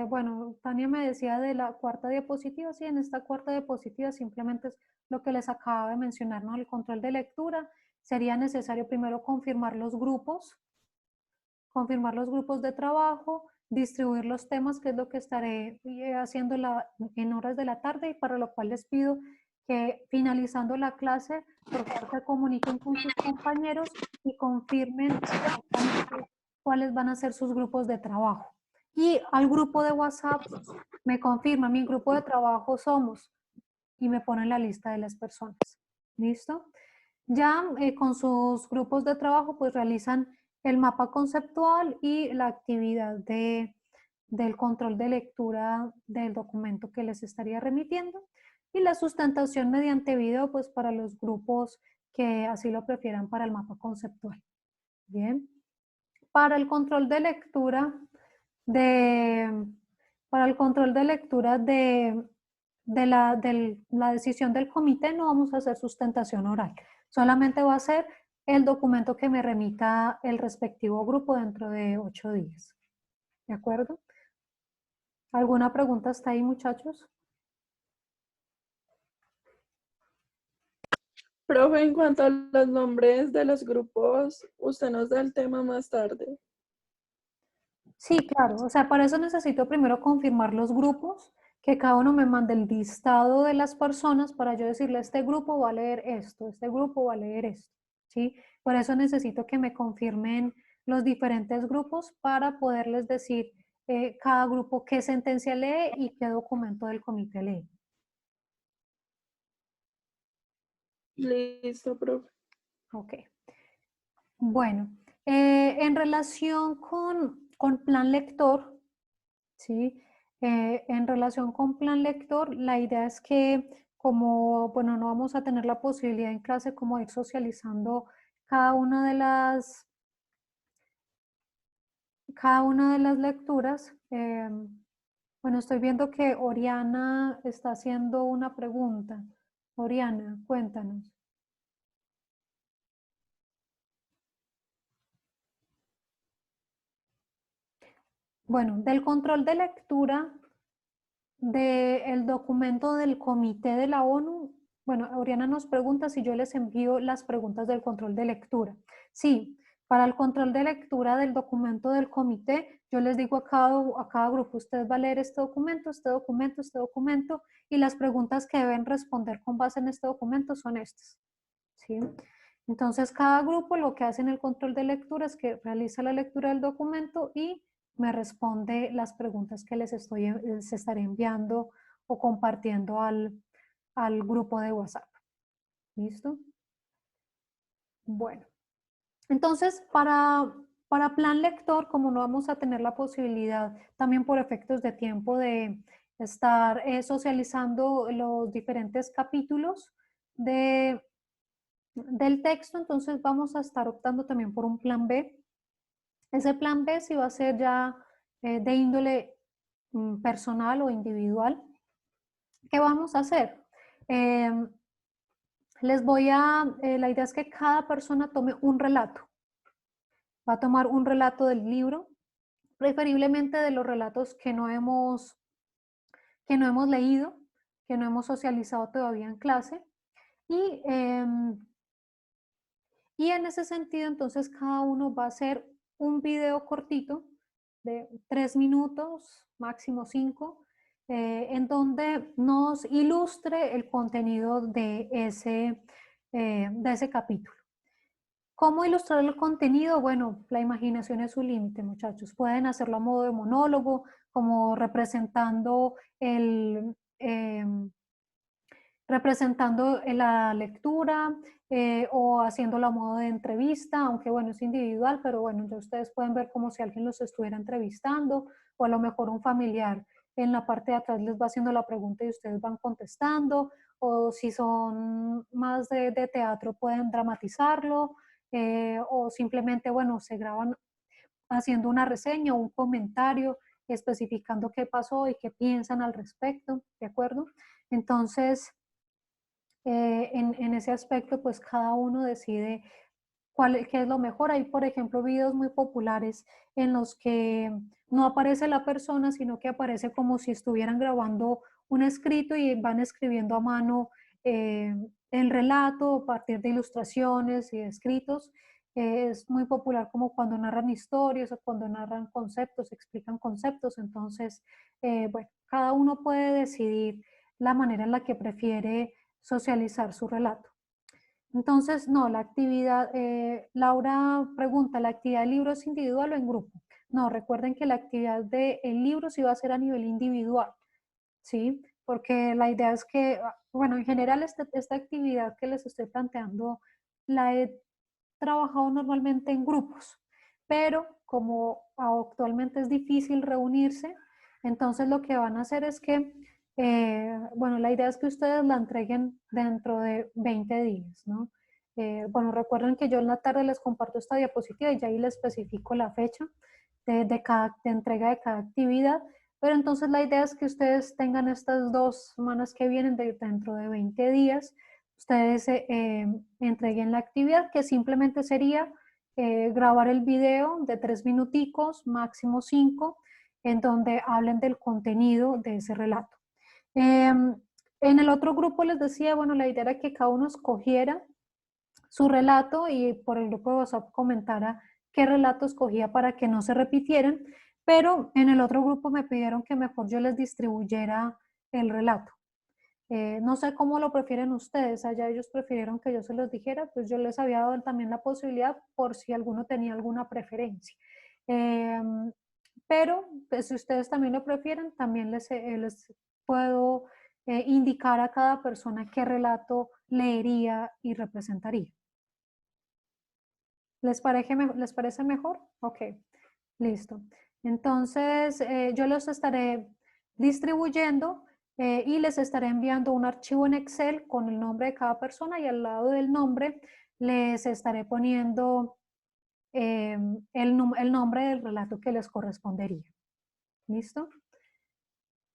Speaker 2: bueno, Tania me decía de la cuarta diapositiva. Sí, en esta cuarta diapositiva simplemente es lo que les acaba de mencionar, ¿no? El control de lectura. Sería necesario primero confirmar los grupos de trabajo, distribuir los temas, que es lo que estaré haciendo en horas de la tarde, y para lo cual les pido que finalizando la clase, por favor, se comuniquen con sus compañeros y confirmen cuáles van a ser sus grupos de trabajo. Y al grupo de WhatsApp me confirma, mi grupo de trabajo somos, y me ponen la lista de las personas. ¿Listo? Ya con sus grupos de trabajo pues realizan el mapa conceptual y la actividad del control de lectura del documento que les estaría remitiendo, y la sustentación mediante video pues para los grupos que así lo prefieran para el mapa conceptual. Bien. Para el control de lectura de la decisión del comité no vamos a hacer sustentación oral, solamente va a ser el documento que me remita el respectivo grupo dentro de 8 días. ¿De acuerdo? ¿Alguna pregunta hasta ahí, muchachos?
Speaker 4: Profe, en cuanto a los nombres de los grupos, usted nos da el tema más tarde.
Speaker 2: Sí, claro. O sea, para eso necesito primero confirmar los grupos, que cada uno me mande el listado de las personas para yo decirle, este grupo va a leer esto, este grupo va a leer esto, ¿sí? Por eso necesito que me confirmen los diferentes grupos para poderles decir cada grupo qué sentencia lee y qué documento del comité lee.
Speaker 4: Listo, profe.
Speaker 2: Ok. Bueno, en relación con plan lector, ¿sí? En relación con plan lector, la idea es que como, bueno, no vamos a tener la posibilidad en clase como ir socializando cada una de las, lecturas. Bueno, estoy viendo que Oriana está haciendo una pregunta. Oriana, cuéntanos. Bueno, del control de lectura del documento del Comité de la ONU, bueno, Oriana nos pregunta si yo les envío las preguntas del control de lectura. Sí, para el control de lectura del documento del comité, yo les digo a cada grupo, usted va a leer este documento, este documento, este documento, y las preguntas que deben responder con base en este documento son estas. ¿Sí? Entonces, cada grupo lo que hace en el control de lectura es que realiza la lectura del documento y me responde las preguntas que les estaré enviando o compartiendo al grupo de WhatsApp. ¿Listo? Bueno, entonces para plan lector, como no vamos a tener la posibilidad también por efectos de tiempo de estar socializando los diferentes capítulos del texto, entonces vamos a estar optando también por un plan B. Ese plan B sí va a ser ya de índole personal o individual. ¿Qué vamos a hacer? La idea es que cada persona tome un relato. Va a tomar un relato del libro, preferiblemente de los relatos que no hemos leído, que no hemos socializado todavía en clase. Y en ese sentido, entonces, cada uno va a hacer un video cortito de 3 minutos, máximo 5, en donde nos ilustre el contenido de ese capítulo. ¿Cómo ilustrar el contenido? Bueno, la imaginación es su límite, muchachos. Pueden hacerlo a modo de monólogo, como representando la lectura o haciéndolo a modo de entrevista, aunque bueno, es individual, pero bueno, ya ustedes pueden ver como si alguien los estuviera entrevistando o a lo mejor un familiar en la parte de atrás les va haciendo la pregunta y ustedes van contestando, o si son más de teatro pueden dramatizarlo o simplemente, bueno, se graban haciendo una reseña o un comentario especificando qué pasó y qué piensan al respecto, ¿de acuerdo? Entonces, en ese aspecto, pues cada uno decide qué es lo mejor. Hay, por ejemplo, videos muy populares en los que no aparece la persona, sino que aparece como si estuvieran grabando un escrito y van escribiendo a mano el relato a partir de ilustraciones y de escritos. Es muy popular como cuando narran historias o cuando narran conceptos, explican conceptos. Entonces, bueno, cada uno puede decidir la manera en la que prefiere socializar su relato. Entonces, no, la actividad, Laura pregunta, ¿la actividad del libro es individual o en grupo? No, recuerden que la actividad del libro sí va a ser a nivel individual, ¿sí? Porque la idea es que, bueno, en general esta actividad que les estoy planteando la he trabajado normalmente en grupos, pero como actualmente es difícil reunirse, entonces lo que van a hacer es que, bueno, la idea es que ustedes la entreguen dentro de 20 días, ¿no? Bueno, recuerden que yo en la tarde les comparto esta diapositiva y ya ahí les especifico la fecha de entrega de cada actividad, pero entonces la idea es que ustedes tengan estas 2 semanas que vienen dentro de 20 días, ustedes entreguen la actividad que simplemente sería grabar el video de 3 minuticos, máximo 5, en donde hablen del contenido de ese relato. En el otro grupo les decía, bueno, la idea era que cada uno escogiera su relato y por el grupo de WhatsApp comentara qué relato escogía para que no se repitieran, pero en el otro grupo me pidieron que mejor yo les distribuyera el relato. No sé cómo lo prefieren ustedes, allá ellos prefirieron que yo se los dijera, pues yo les había dado también la posibilidad por si alguno tenía alguna preferencia. Pero pues, si ustedes también lo prefieren, también les puedo indicar a cada persona qué relato leería y representaría. ¿Les parece mejor? Ok, listo. Entonces, yo los estaré distribuyendo y les estaré enviando un archivo en Excel con el nombre de cada persona y al lado del nombre les estaré poniendo el nombre del relato que les correspondería. ¿Listo?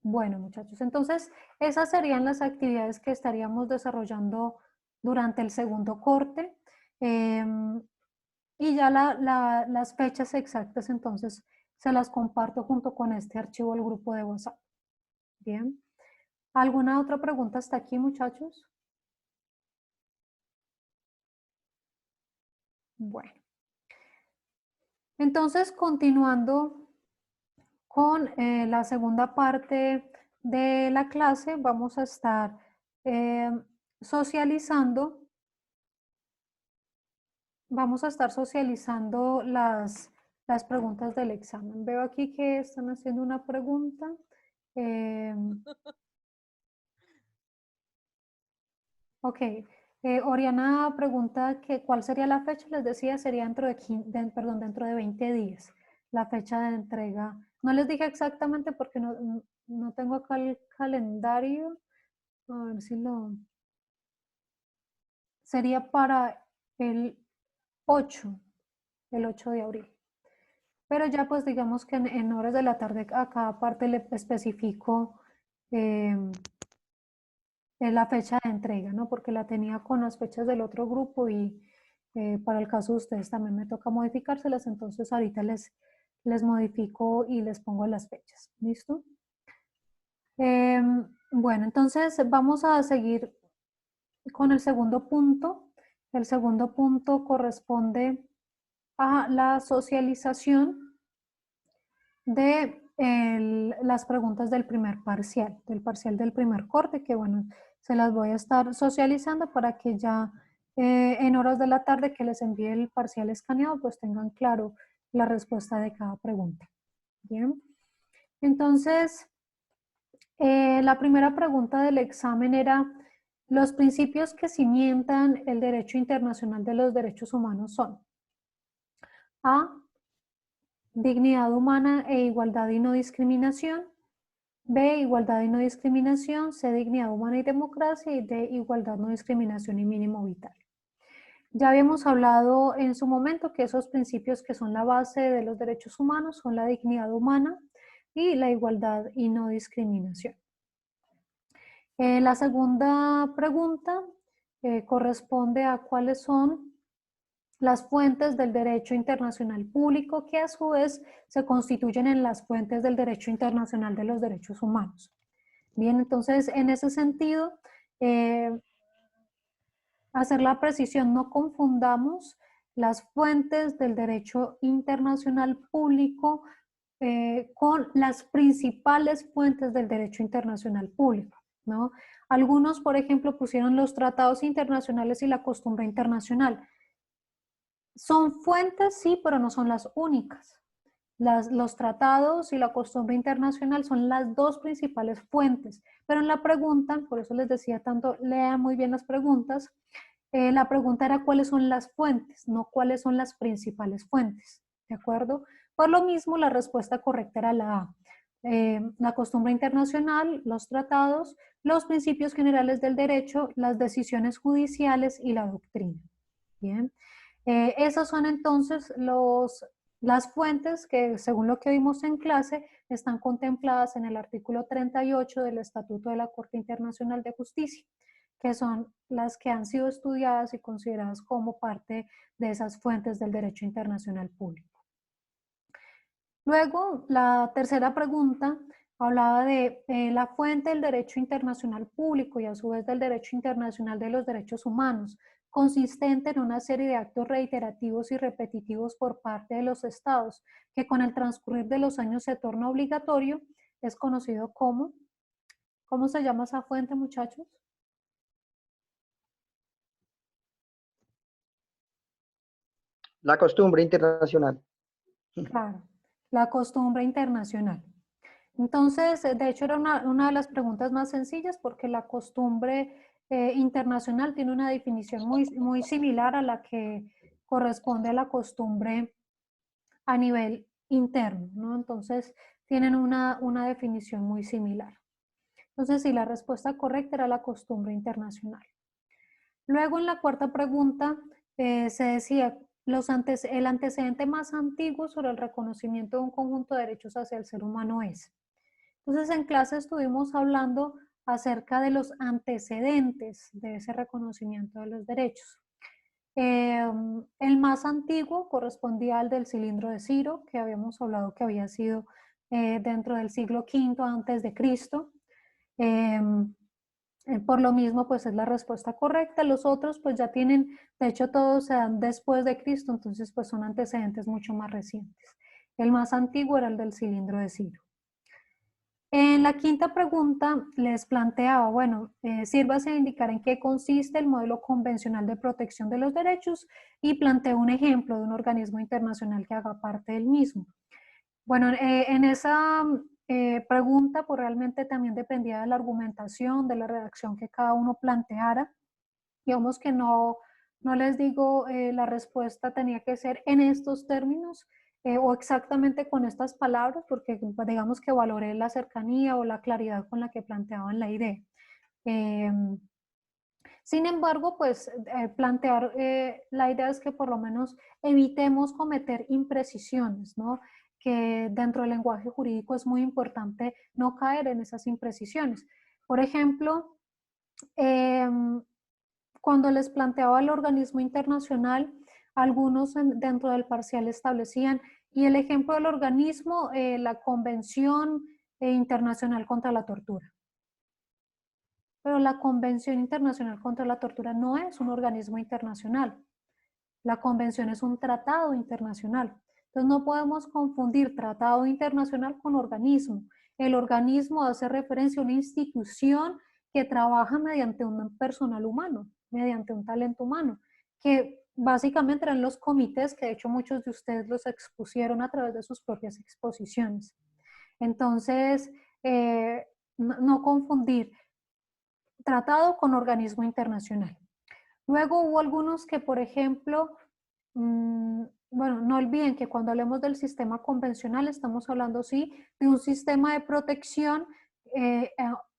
Speaker 2: Bueno, muchachos, entonces esas serían las actividades que estaríamos desarrollando durante el segundo corte. Y ya las fechas exactas, entonces, se las comparto junto con este archivo al grupo de WhatsApp. Bien. ¿Alguna otra pregunta hasta aquí, muchachos? Bueno. Entonces, continuando con la segunda parte de la clase, vamos a estar socializando. Vamos a estar socializando las preguntas del examen. Veo aquí que están haciendo una pregunta. Ok, Oriana pregunta que cuál sería la fecha, les decía, sería dentro de 20 días, la fecha de entrega. No les dije exactamente porque no tengo acá el calendario, a ver si lo... Sería para el 8 de abril. Pero ya pues digamos que en horas de la tarde a cada parte le especifico la fecha de entrega, ¿no? Porque la tenía con las fechas del otro grupo y para el caso de ustedes también me toca modificárselas, entonces ahorita les modifico y les pongo las fechas, ¿listo? Bueno, entonces vamos a seguir con el segundo punto. El segundo punto corresponde a la socialización de las preguntas del primer parcial, del parcial del primer corte, que bueno, se las voy a estar socializando para que ya en horas de la tarde que les envíe el parcial escaneado, pues tengan claro la respuesta de cada pregunta. Bien, entonces, la primera pregunta del examen era, los principios que cimientan el derecho internacional de los derechos humanos son A, dignidad humana e igualdad y no discriminación. B, igualdad y no discriminación. C, dignidad humana y democracia. Y D, igualdad, no discriminación y mínimo vital. Ya habíamos hablado en su momento que esos principios que son la base de los derechos humanos son la dignidad humana y la igualdad y no discriminación. La segunda pregunta corresponde a cuáles son las fuentes del derecho internacional público que a su vez se constituyen en las fuentes del derecho internacional de los derechos humanos. Bien, entonces en ese sentido, hacer la precisión, no confundamos las fuentes del derecho internacional público con las principales fuentes del derecho internacional público, ¿no? Algunos, por ejemplo, pusieron los tratados internacionales y la costumbre internacional. Son fuentes, sí, pero no son las únicas. Los tratados y la costumbre internacional son las dos principales fuentes, pero en la pregunta, por eso les decía tanto, lean muy bien las preguntas, la pregunta era cuáles son las fuentes, no cuáles son las principales fuentes, ¿de acuerdo? Por lo mismo, la respuesta correcta era la A. La costumbre internacional, los tratados, los principios generales del derecho, las decisiones judiciales y la doctrina. Bien, esas son entonces las fuentes que, según lo que vimos en clase, están contempladas en el artículo 38 del Estatuto de la Corte Internacional de Justicia, que son las que han sido estudiadas y consideradas como parte de esas fuentes del derecho internacional público. Luego, la tercera pregunta hablaba de la fuente del derecho internacional público y a su vez del derecho internacional de los derechos humanos, consistente en una serie de actos reiterativos y repetitivos por parte de los estados, que con el transcurrir de los años se torna obligatorio, es conocido como, ¿cómo se llama esa fuente, muchachos?
Speaker 5: La costumbre internacional.
Speaker 2: Claro, la costumbre internacional. Entonces, de hecho, era una de las preguntas más sencillas porque la costumbre internacional tiene una definición muy similar a la que corresponde a la costumbre a nivel interno, ¿no? Entonces, tienen una definición muy similar. Entonces, sí, la respuesta correcta era la costumbre internacional. Luego, en la cuarta pregunta, se decía, el antecedente más antiguo sobre el reconocimiento de un conjunto de derechos hacia el ser humano es. Entonces, en clase estuvimos hablando acerca de los antecedentes de ese reconocimiento de los derechos. El más antiguo correspondía al del cilindro de Ciro, que habíamos hablado que había sido dentro del siglo V antes de Cristo. Por lo mismo, pues es la respuesta correcta. Los otros, pues ya tienen, de hecho todos se dan después de Cristo, entonces pues son antecedentes mucho más recientes. El más antiguo era el del cilindro de Ciro. En la quinta pregunta les planteaba, bueno, sírvase a indicar en qué consiste el modelo convencional de protección de los derechos y planteo un ejemplo de un organismo internacional que haga parte del mismo. Bueno, en esa pregunta, pues realmente también dependía de la argumentación, de la redacción que cada uno planteara. Digamos que no les digo la respuesta tenía que ser en estos términos o exactamente con estas palabras, porque digamos que valoré la cercanía o la claridad con la que planteaban la idea. Sin embargo, pues plantear la idea es que por lo menos evitemos cometer imprecisiones, ¿no? Que dentro del lenguaje jurídico es muy importante no caer en esas imprecisiones. Por ejemplo, cuando les planteaba el organismo internacional, algunos dentro del parcial establecían, y el ejemplo del organismo, la Convención Internacional contra la Tortura. Pero la Convención Internacional contra la Tortura no es un organismo internacional. La convención es un tratado internacional. Entonces no podemos confundir tratado internacional con organismo. El organismo hace referencia a una institución que trabaja mediante un personal humano, mediante un talento humano, que básicamente eran los comités, que de hecho muchos de ustedes los expusieron a través de sus propias exposiciones. Entonces, no confundir tratado con organismo internacional. Luego hubo algunos que, por ejemplo, bueno, no olviden que cuando hablemos del sistema convencional estamos hablando, sí, de un sistema de protección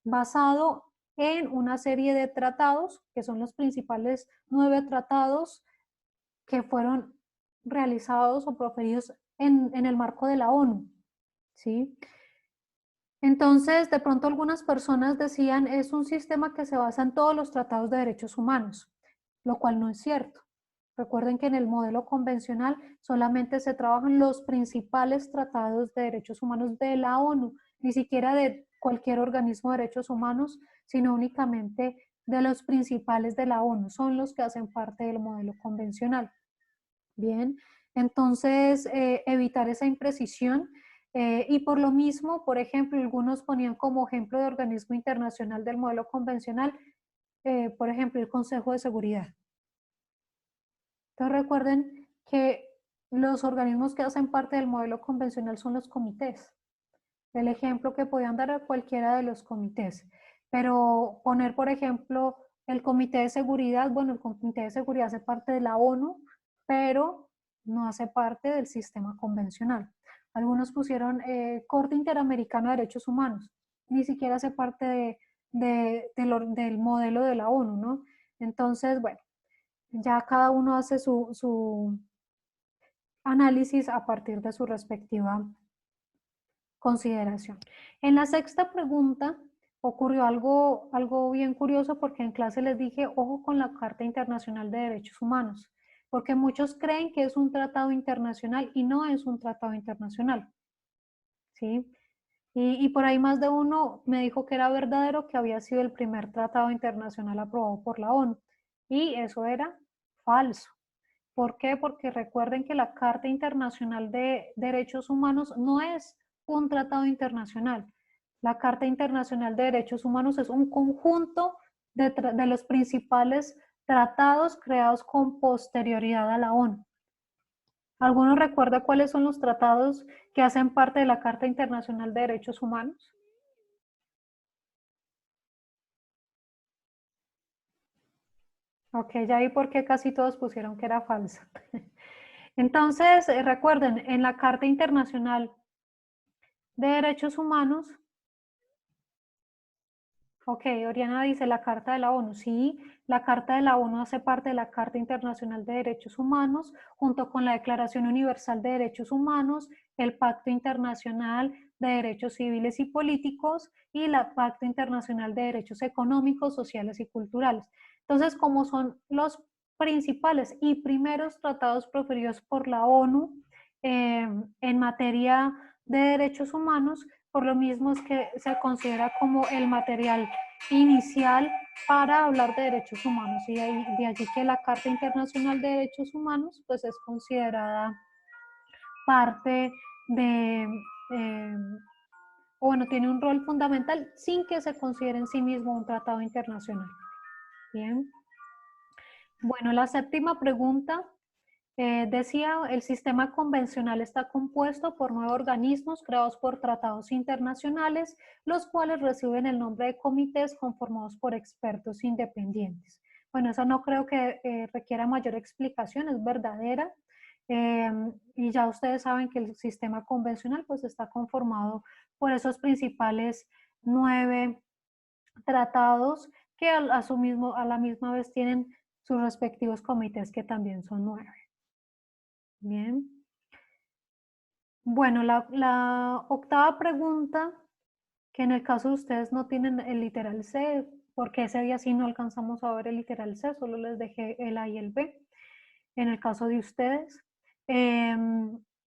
Speaker 2: basado en una serie de tratados, que son los principales 9 tratados que fueron realizados o proferidos en el marco de la ONU, ¿sí? Entonces, de pronto algunas personas decían, es un sistema que se basa en todos los tratados de derechos humanos, lo cual no es cierto. Recuerden que en el modelo convencional solamente se trabajan los principales tratados de derechos humanos de la ONU, ni siquiera de cualquier organismo de derechos humanos, sino únicamente de los principales de la ONU, son los que hacen parte del modelo convencional. Bien, entonces evitar esa imprecisión. Y por lo mismo, por ejemplo, algunos ponían como ejemplo de organismo internacional del modelo convencional, por ejemplo, el Consejo de Seguridad. Entonces recuerden que los organismos que hacen parte del modelo convencional son los comités. El ejemplo que podían dar a cualquiera de los comités. Pero poner, por ejemplo, el Comité de Seguridad, bueno, el Comité de Seguridad hace parte de la ONU, pero no hace parte del sistema convencional. Algunos pusieron Corte Interamericana de Derechos Humanos, ni siquiera hace parte del modelo de la ONU, ¿no? Entonces, bueno, ya cada uno hace su análisis a partir de su respectiva consideración. En la sexta pregunta ocurrió algo bien curioso, porque en clase les dije, ojo con la Carta Internacional de Derechos Humanos, porque muchos creen que es un tratado internacional y no es un tratado internacional, ¿sí? Y por ahí más de uno me dijo que era verdadero, que había sido el primer tratado internacional aprobado por la ONU, y eso era falso. ¿Por qué? Porque recuerden que la Carta Internacional de Derechos Humanos no es un tratado internacional. La Carta Internacional de Derechos Humanos es un conjunto de los principales tratados creados con posterioridad a la ONU. ¿Alguno recuerda cuáles son los tratados que hacen parte de la Carta Internacional de Derechos Humanos? Ok, ya vi por qué casi todos pusieron que era falsa. Entonces, recuerden, en la Carta Internacional de Derechos Humanos, ok, Oriana dice la Carta de la ONU. Sí, la Carta de la ONU hace parte de la Carta Internacional de Derechos Humanos, junto con la Declaración Universal de Derechos Humanos, el Pacto Internacional de Derechos Civiles y Políticos y el Pacto Internacional de Derechos Económicos, Sociales y Culturales. Entonces, como son los principales y primeros tratados proferidos por la ONU en materia de derechos humanos, por lo mismo es que se considera como el material inicial para hablar de derechos humanos, y de allí que la Carta Internacional de Derechos Humanos pues es considerada parte de, bueno, tiene un rol fundamental sin que se considere en sí mismo un tratado internacional. Bien. Bueno, la séptima pregunta decía, el sistema convencional está compuesto por 9 organismos creados por tratados internacionales, los cuales reciben el nombre de comités conformados por expertos independientes. Bueno, eso no creo que requiera mayor explicación, es verdadera. Y ya ustedes saben que el sistema convencional pues está conformado por esos principales 9 tratados que a la misma vez tienen sus respectivos comités que también son 9. Bien. Bueno, la octava pregunta, que en el caso de ustedes no tienen el literal C, porque ese día sí no alcanzamos a ver el literal C, solo les dejé el A y el B. En el caso de ustedes,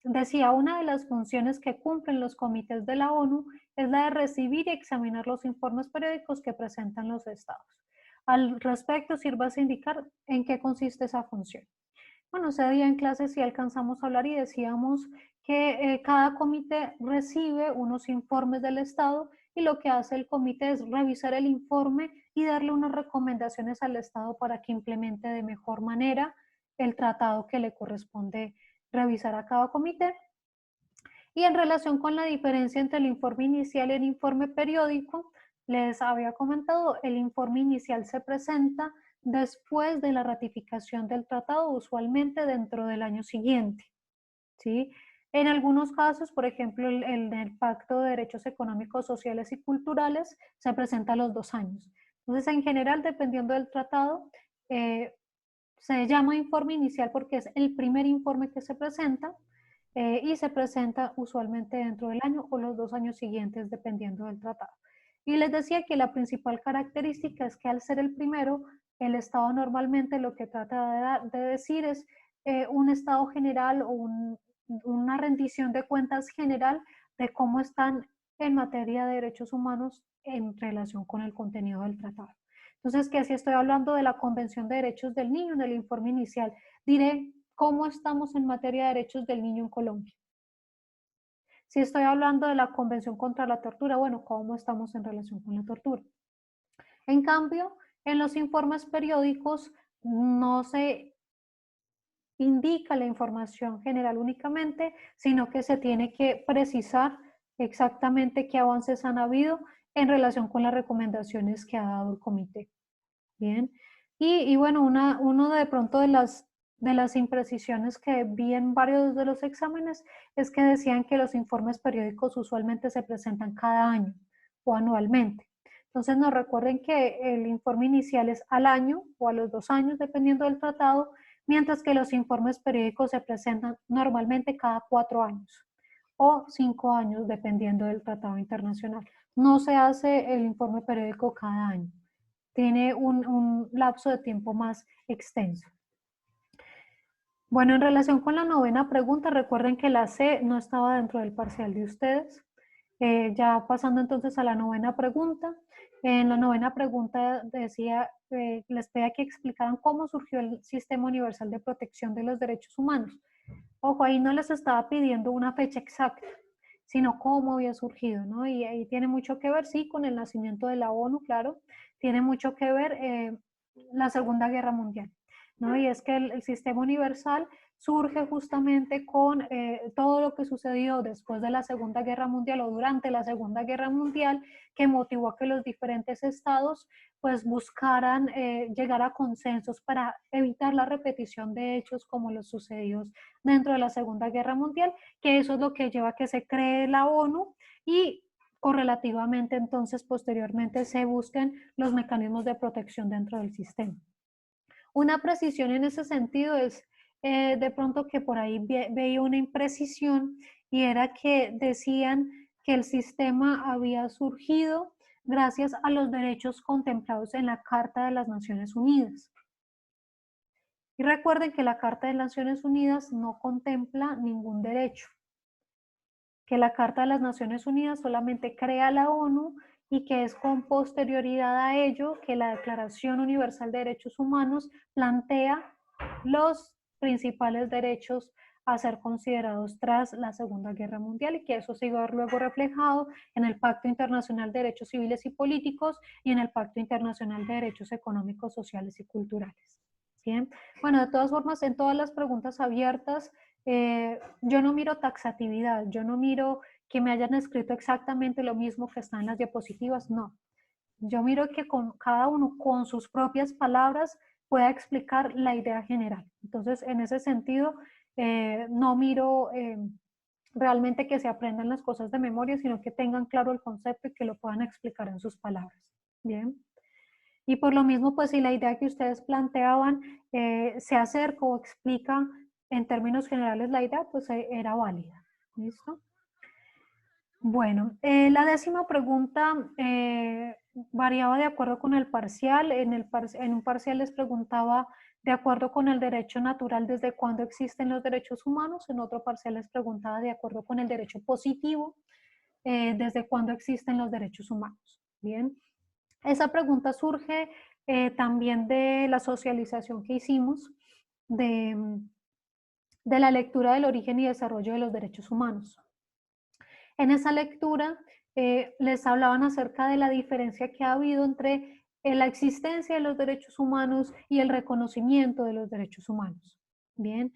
Speaker 2: decía, una de las funciones que cumplen los comités de la ONU es la de recibir y examinar los informes periódicos que presentan los estados. Al respecto, sirva indicar en qué consiste esa función. Bueno, ese día en clase sí alcanzamos a hablar y decíamos que cada comité recibe unos informes del Estado y lo que hace el comité es revisar el informe y darle unas recomendaciones al Estado para que implemente de mejor manera el tratado que le corresponde revisar a cada comité. Y en relación con la diferencia entre el informe inicial y el informe periódico, les había comentado, el informe inicial se presenta después de la ratificación del tratado, usualmente dentro del año siguiente, ¿sí? En algunos casos, por ejemplo, el del Pacto de Derechos Económicos, Sociales y Culturales, se presenta a los 2 años. Entonces, en general, dependiendo del tratado, se llama informe inicial porque es el primer informe que se presenta y se presenta usualmente dentro del año o los 2 años siguientes, dependiendo del tratado. Y les decía que la principal característica es que al ser el primero, el Estado normalmente lo que trata de decir es un estado general o una rendición de cuentas general de cómo están en materia de derechos humanos en relación con el contenido del tratado. Entonces, que si estoy hablando de la Convención de Derechos del Niño en el informe inicial, diré cómo estamos en materia de derechos del niño en Colombia. Si estoy hablando de la Convención contra la Tortura, bueno, cómo estamos en relación con la tortura. En cambio, en los informes periódicos no se indica la información general únicamente, sino que se tiene que precisar exactamente qué avances han habido en relación con las recomendaciones que ha dado el comité. Bien, y bueno, uno de pronto de las imprecisiones que vi en varios de los exámenes es que decían que los informes periódicos usualmente se presentan cada año o anualmente. Entonces nos recuerden que el informe inicial es al año o a los 2 años, dependiendo del tratado, mientras que los informes periódicos se presentan normalmente cada 4 años o 5 años, dependiendo del tratado internacional. No se hace el informe periódico cada año. Tiene un lapso de tiempo más extenso. Bueno, en relación con la novena pregunta, recuerden que la C no estaba dentro del parcial de ustedes. Ya pasando entonces a la novena pregunta. En la novena pregunta decía, les pedía que explicaran cómo surgió el Sistema Universal de Protección de los Derechos Humanos. Ojo, ahí no les estaba pidiendo una fecha exacta, sino cómo había surgido, ¿no? Y ahí tiene mucho que ver, sí, con el nacimiento de la ONU, claro, tiene mucho que ver la Segunda Guerra Mundial, ¿no? Y es que el sistema universal surge justamente con todo lo que sucedió después de la Segunda Guerra Mundial o durante la Segunda Guerra Mundial, que motivó a que los diferentes estados pues buscaran llegar a consensos para evitar la repetición de hechos como los sucedidos dentro de la Segunda Guerra Mundial, que eso es lo que lleva a que se cree la ONU y correlativamente entonces posteriormente se busquen los mecanismos de protección dentro del sistema. Una precisión en ese sentido es de pronto que por ahí veía una imprecisión y era que decían que el sistema había surgido gracias a los derechos contemplados en la Carta de las Naciones Unidas. Y recuerden que la Carta de las Naciones Unidas no contempla ningún derecho, que la Carta de las Naciones Unidas solamente crea la ONU y que es con posterioridad a ello que la Declaración Universal de Derechos Humanos plantea los principales derechos a ser considerados tras la Segunda Guerra Mundial y que eso se iba a ver luego reflejado en el Pacto Internacional de Derechos Civiles y Políticos y en el Pacto Internacional de Derechos Económicos, Sociales y Culturales. ¿Bien? Bueno, de todas formas, en todas las preguntas abiertas, yo no miro taxatividad, yo no miro que me hayan escrito exactamente lo mismo que está en las diapositivas, no. Yo miro que con cada uno, con sus propias palabras, pueda explicar la idea general. Entonces, en ese sentido, no miro realmente que se aprendan las cosas de memoria, sino que tengan claro el concepto y que lo puedan explicar en sus palabras. Bien. Y por lo mismo, pues si la idea que ustedes planteaban se acerca o explica en términos generales la idea, pues era válida. ¿Listo? Bueno, la 10ª pregunta variaba de acuerdo con el parcial. En un parcial les preguntaba de acuerdo con el derecho natural desde cuándo existen los derechos humanos. En otro parcial les preguntaba de acuerdo con el derecho positivo desde cuándo existen los derechos humanos. Bien, esa pregunta surge también de la socialización que hicimos de la lectura del origen y desarrollo de los derechos humanos. En esa lectura les hablaban acerca de la diferencia que ha habido entre la existencia de los derechos humanos y el reconocimiento de los derechos humanos. Bien,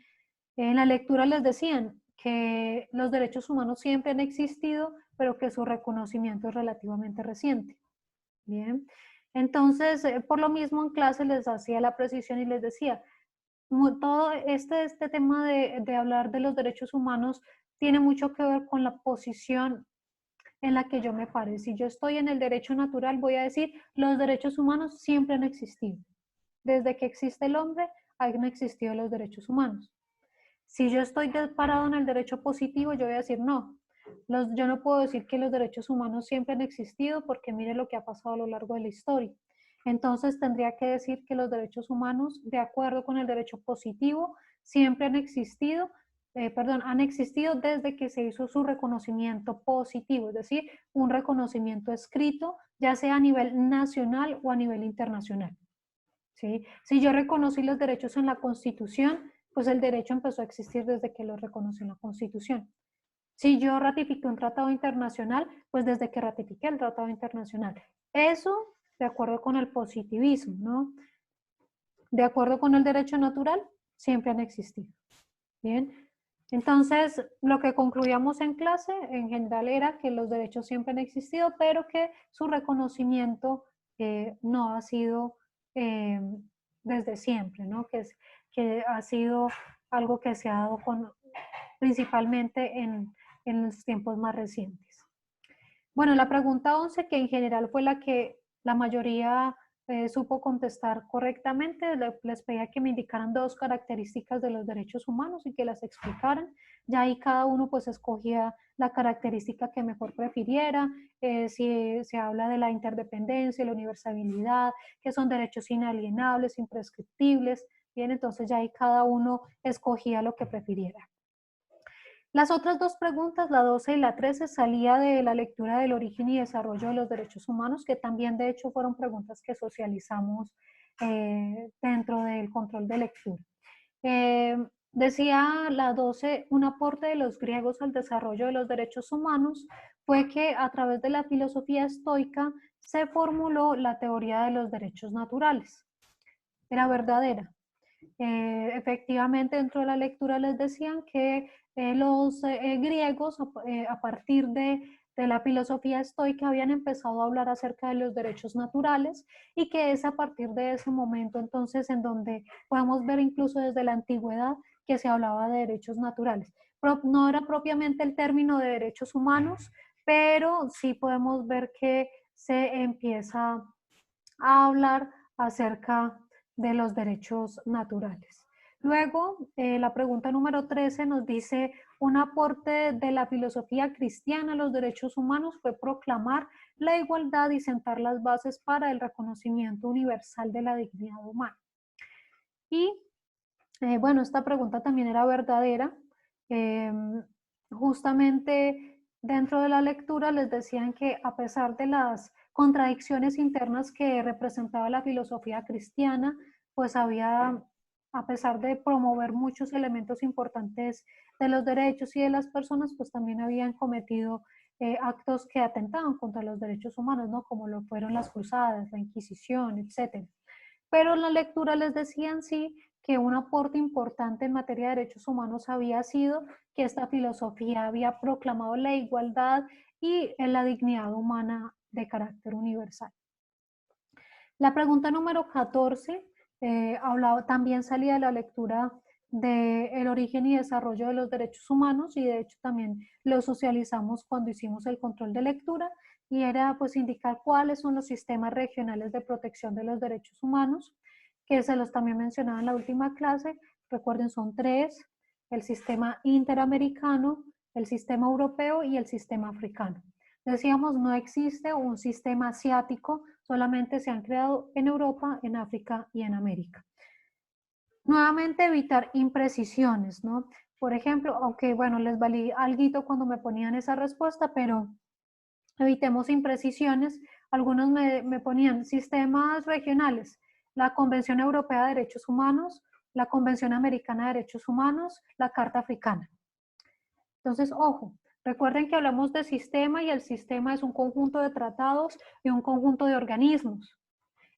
Speaker 2: en la lectura les decían que los derechos humanos siempre han existido, pero que su reconocimiento es relativamente reciente. Bien, entonces, por lo mismo en clase les hacía la precisión y les decía, todo este tema de hablar de los derechos humanos tiene mucho que ver con la posición en la que yo me pare. Si yo estoy en el derecho natural, voy a decir, los derechos humanos siempre han existido. Desde que existe el hombre, han existido los derechos humanos. Si yo estoy parado en el derecho positivo, yo voy a decir, no, yo no puedo decir que los derechos humanos siempre han existido porque mire lo que ha pasado a lo largo de la historia. Entonces tendría que decir que los derechos humanos, de acuerdo con el derecho positivo, siempre han existido, han existido desde que se hizo su reconocimiento positivo, es decir, un reconocimiento escrito, ya sea a nivel nacional o a nivel internacional. ¿Sí? Si yo reconocí los derechos en la Constitución, pues el derecho empezó a existir desde que lo reconoció en la Constitución. Si yo ratifiqué un tratado internacional, pues desde que ratifiqué el tratado internacional. Eso de acuerdo con el positivismo, ¿no? De acuerdo con el derecho natural, siempre han existido. Bien, entonces lo que concluíamos en clase en general era que los derechos siempre han existido, pero que su reconocimiento no ha sido desde siempre, ¿no? Que ha sido algo que se ha dado principalmente en los tiempos más recientes. Bueno, la pregunta 11, que en general fue la que la mayoría supo contestar correctamente, les pedía que me indicaran 2 características de los derechos humanos y que las explicaran. Ya ahí cada uno pues escogía la característica que mejor prefiriera, si se habla de la interdependencia, la universalidad, que son derechos inalienables, imprescriptibles. Bien, entonces ya ahí cada uno escogía lo que prefiriera. Las otras 2 preguntas, la 12 y la 13, salía de la lectura del origen y desarrollo de los derechos humanos, que también de hecho fueron preguntas que socializamos dentro del control de lectura. Decía la 12, un aporte de los griegos al desarrollo de los derechos humanos fue que a través de la filosofía estoica se formuló la teoría de los derechos naturales. Era verdadera. Efectivamente, dentro de la lectura les decían que los griegos, a partir de la filosofía estoica, habían empezado a hablar acerca de los derechos naturales y que es a partir de ese momento entonces en donde podemos ver incluso desde la antigüedad que se hablaba de derechos naturales. No era propiamente el término de derechos humanos, pero sí podemos ver que se empieza a hablar acerca de los derechos naturales. Luego, la pregunta número 13 nos dice, un aporte de la filosofía cristiana a los derechos humanos fue proclamar la igualdad y sentar las bases para el reconocimiento universal de la dignidad humana. Y bueno, esta pregunta también era verdadera. Justamente dentro de la lectura les decían que a pesar de las contradicciones internas que representaba la filosofía cristiana, pues había, a pesar de promover muchos elementos importantes de los derechos y de las personas, pues también habían cometido actos que atentaban contra los derechos humanos, ¿no? Como lo fueron las cruzadas, la Inquisición, etc. Pero en la lectura les decían sí que un aporte importante en materia de derechos humanos había sido que esta filosofía había proclamado la igualdad y la dignidad humana de carácter universal. La pregunta número 14 también salía de la lectura del origen y desarrollo de los derechos humanos, y de hecho también lo socializamos cuando hicimos el control de lectura, y era pues indicar cuáles son los sistemas regionales de protección de los derechos humanos, que se los también mencionaba en la última clase. Recuerden, son 3: el sistema interamericano, el sistema europeo y el sistema africano. Decíamos, no existe un sistema asiático, solamente se han creado en Europa, en África y en América. Nuevamente, evitar imprecisiones, ¿no? Por ejemplo, aunque bueno, les valí alguito cuando me ponían esa respuesta, pero evitemos imprecisiones. Algunos me ponían sistemas regionales, la Convención Europea de Derechos Humanos, la Convención Americana de Derechos Humanos, la Carta Africana. Entonces, ojo, recuerden que hablamos de sistema, y el sistema es un conjunto de tratados y un conjunto de organismos.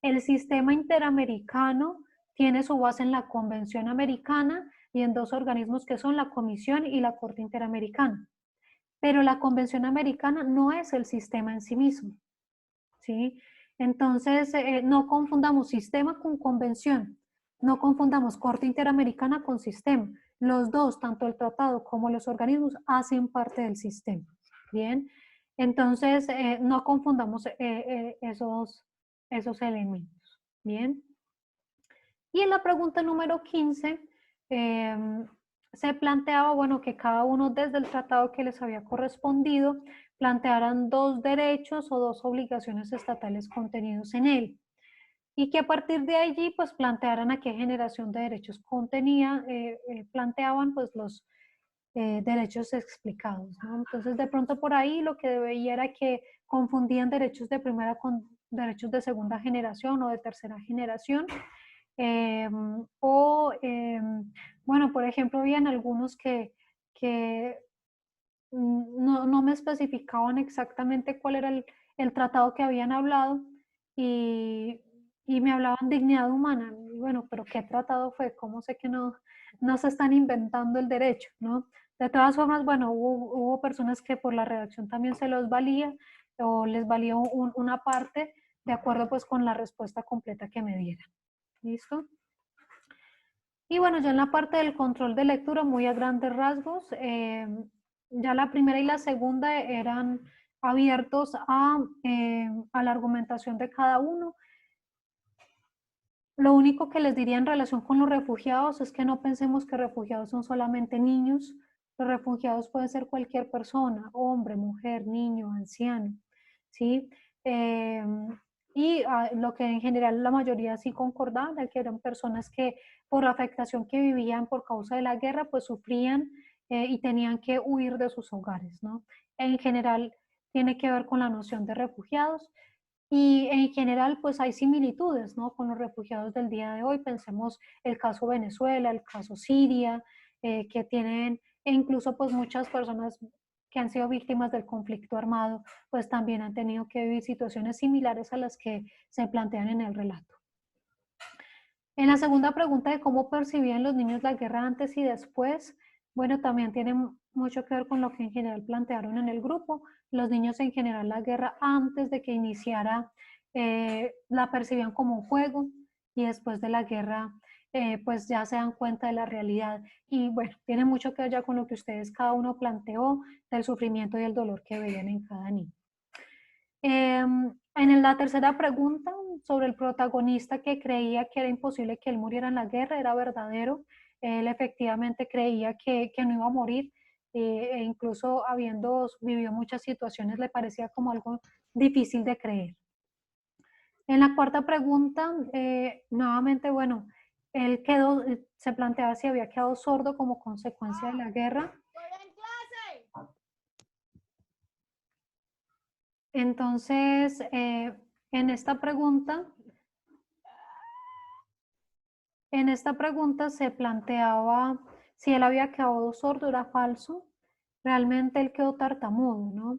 Speaker 2: El sistema interamericano tiene su base en la Convención Americana y en 2 organismos que son la Comisión y la Corte Interamericana. Pero la Convención Americana no es el sistema en sí mismo, ¿sí? Entonces, no confundamos sistema con convención, no confundamos Corte Interamericana con sistema. Los 2, tanto el tratado como los organismos, hacen parte del sistema, ¿bien? Entonces, no confundamos esos elementos, ¿bien? Y en la pregunta número 15, se planteaba, bueno, que cada uno desde el tratado que les había correspondido plantearan 2 derechos o 2 obligaciones estatales contenidos en él, y que a partir de allí pues plantearan a qué generación de derechos contenía, planteaban pues los derechos explicados, ¿no? Entonces, de pronto por ahí lo que veía era que confundían derechos de primera con derechos de segunda generación o de tercera generación. Bueno, por ejemplo, habían algunos que no me especificaban exactamente cuál era el tratado que habían hablado, y me hablaban de dignidad humana. Y bueno, pero ¿qué tratado fue? ¿Cómo sé que no se están inventando el derecho, no? De todas formas, bueno, hubo personas que por la redacción también se los valía, o les valía una parte, de acuerdo pues con la respuesta completa que me dieran. ¿Listo? Y bueno, ya en la parte del control de lectura, muy a grandes rasgos, ya la primera y la segunda eran abiertos a la argumentación de cada uno. Lo único que les diría en relación con los refugiados es que no pensemos que refugiados son solamente niños. Los refugiados pueden ser cualquier persona: hombre, mujer, niño, anciano, ¿sí? Y lo que en general la mayoría sí concordaban, que eran personas que por la afectación que vivían por causa de la guerra, pues sufrían y tenían que huir de sus hogares, ¿no? En general tiene que ver con la noción de refugiados. Y en general, pues hay similitudes, ¿no?, con los refugiados del día de hoy. Pensemos el caso Venezuela, el caso Siria, que tienen, e incluso pues muchas personas que han sido víctimas del conflicto armado, pues también han tenido que vivir situaciones similares a las que se plantean en el relato. En la segunda pregunta de cómo percibían los niños la guerra antes y después, bueno, también tiene mucho que ver con lo que en general plantearon en el grupo. Los niños en general la guerra antes de que iniciara la percibían como un juego, y después de la guerra pues ya se dan cuenta de la realidad. Y bueno, tiene mucho que ver ya con lo que ustedes cada uno planteó del sufrimiento y el dolor que veían en cada niño. En la tercera pregunta, sobre el protagonista que creía que era imposible que él muriera en la guerra, era verdadero. Él efectivamente creía que no iba a morir, e incluso habiendo vivido muchas situaciones le parecía como algo difícil de creer. En la cuarta pregunta, nuevamente, bueno, él se planteaba si había quedado sordo como consecuencia de la guerra. Entonces, en esta pregunta se planteaba si él había quedado sordo. Era falso. Realmente él quedó tartamudo, ¿no?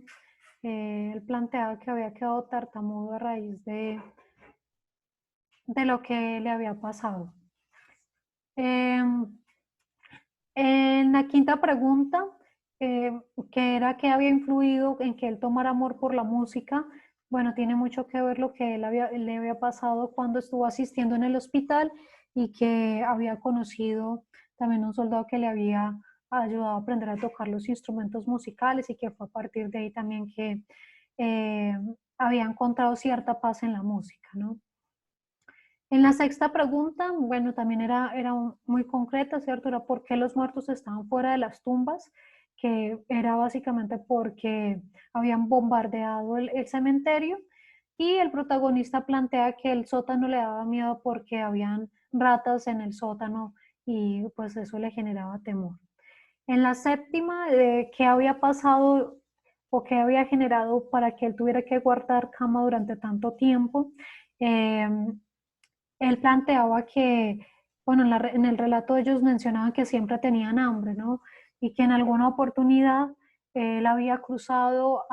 Speaker 2: Él planteaba que había quedado tartamudo a raíz de lo que le había pasado. En la quinta pregunta, que era qué había influido en que él tomara amor por la música, bueno, tiene mucho que ver lo que le había pasado cuando estuvo asistiendo en el hospital, y que había conocido también un soldado que le había ayudado a aprender a tocar los instrumentos musicales y que fue a partir de ahí también que había encontrado cierta paz en la música, ¿no? En la sexta pregunta, bueno, también era muy concreta, ¿cierto? Era por qué los muertos estaban fuera de las tumbas, que era básicamente porque habían bombardeado el cementerio, y el protagonista plantea que el sótano le daba miedo porque habían ratas en el sótano y pues eso le generaba temor. En la séptima, ¿qué había pasado o qué había generado para que él tuviera que guardar cama durante tanto tiempo? Él planteaba que, bueno, en el relato ellos mencionaban que siempre tenían hambre, ¿no? Y que en alguna oportunidad él había cruzado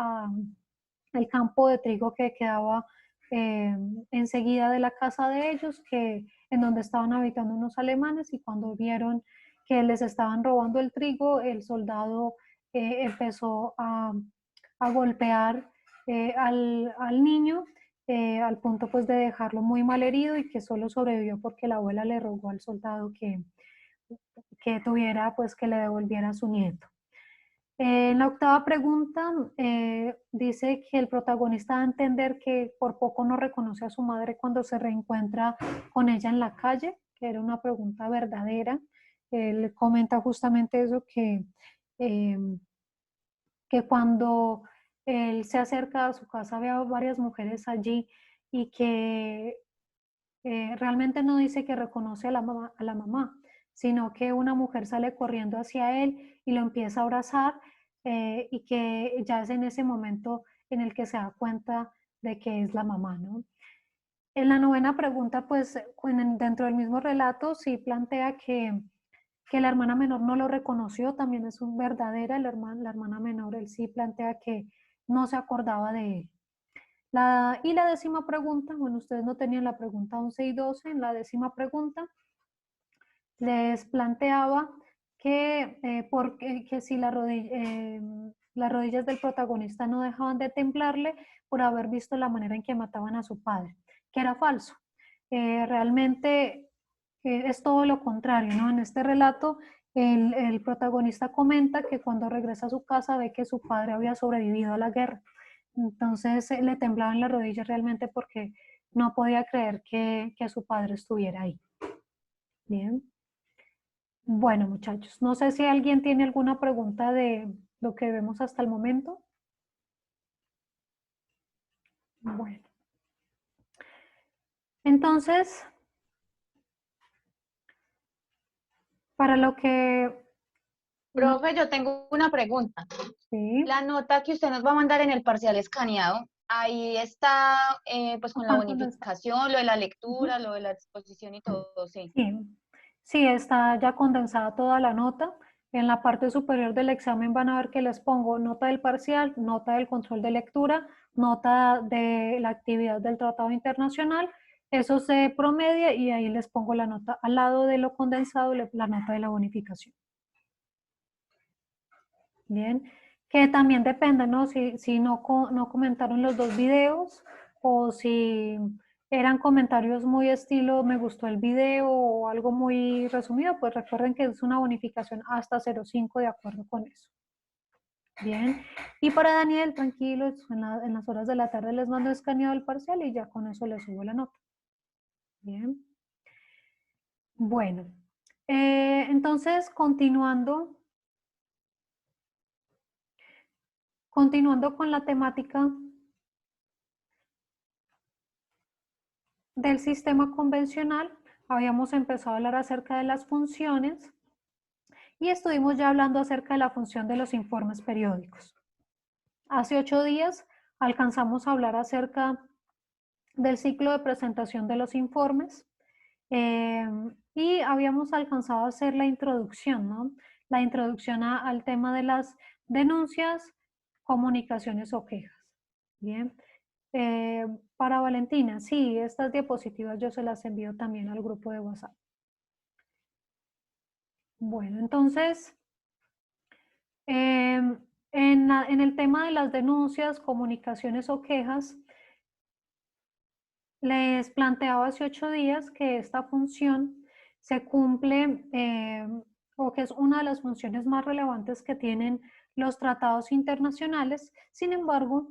Speaker 2: el campo de trigo que quedaba enseguida de la casa de ellos, en donde estaban habitando unos alemanes, y cuando vieron que les estaban robando el trigo, el soldado empezó a golpear al niño, al punto pues de dejarlo muy mal herido, y que solo sobrevivió porque la abuela le rogó al soldado que tuviera pues que le devolviera a su nieto. En la octava pregunta dice que el protagonista da a entender que por poco no reconoce a su madre cuando se reencuentra con ella en la calle, que era una pregunta verdadera. Él comenta justamente eso, eh, que cuando él se acerca a su casa ve a varias mujeres allí, y que realmente no dice que reconoce a la mamá, sino que una mujer sale corriendo hacia él y lo empieza a abrazar, y que ya es en ese momento en el que se da cuenta de que es la mamá, ¿no? En la novena pregunta, pues dentro del mismo relato sí plantea que la hermana menor no lo reconoció, también es un verdadera, la hermana menor, él sí plantea que no se acordaba de él. Y la décima pregunta, bueno, ustedes no tenían la pregunta 11 y 12, en la décima pregunta les planteaba que si las rodillas del protagonista no dejaban de temblarle por haber visto la manera en que mataban a su padre, que era falso. Realmente es todo lo contrario, ¿no? En este relato el protagonista comenta que cuando regresa a su casa ve que su padre había sobrevivido a la guerra. Entonces le temblaban las rodillas realmente porque no podía creer que su padre estuviera ahí. Bien. Bueno, muchachos, no sé si alguien tiene alguna pregunta de lo que vemos hasta el momento. Bueno. Entonces, para lo que...
Speaker 6: Profe, yo tengo una pregunta.
Speaker 2: Sí.
Speaker 6: La nota que usted nos va a mandar en el parcial escaneado, ahí está pues con la bonificación, lo de la lectura, lo de la exposición y todo, sí.
Speaker 2: Sí, está ya condensada toda la nota. En la parte superior del examen van a ver que les pongo nota del parcial, nota del control de lectura, nota de la actividad del tratado internacional. Eso se promedia y ahí les pongo la nota al lado de lo condensado, la nota de la bonificación. Bien, que también depende, ¿no? Si no comentaron los dos videos, o si eran comentarios muy estilo me gustó el video o algo muy resumido, pues recuerden que es una bonificación hasta 0,5 de acuerdo con eso. Bien, y para Daniel, tranquilos, en las horas de la tarde les mando escaneado el parcial y ya con eso les subo la nota. Bien. Bueno, entonces continuando con la temática del sistema convencional, habíamos empezado a hablar acerca de las funciones y estuvimos ya hablando acerca de la función de los informes periódicos. Hace 8 días alcanzamos a hablar acerca del ciclo de presentación de los informes, y habíamos alcanzado a hacer la introducción, ¿no? La introducción al tema de las denuncias, comunicaciones o quejas. Bien. Para Valentina, sí, estas diapositivas yo se las envío también al grupo de WhatsApp. Bueno, entonces, en el tema de las denuncias, comunicaciones o quejas, les planteaba hace 8 días que esta función se cumple o que es una de las funciones más relevantes que tienen los tratados internacionales. Sin embargo,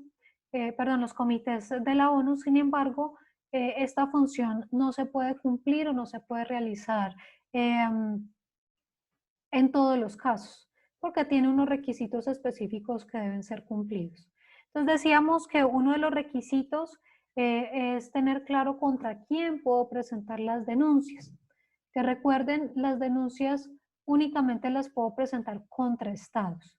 Speaker 2: los comités de la ONU, sin embargo, esta función no se puede cumplir o no se puede realizar en todos los casos, porque tiene unos requisitos específicos que deben ser cumplidos. Entonces decíamos que uno de los requisitos es tener claro contra quién puedo presentar las denuncias. Que recuerden, las denuncias únicamente las puedo presentar contra estados.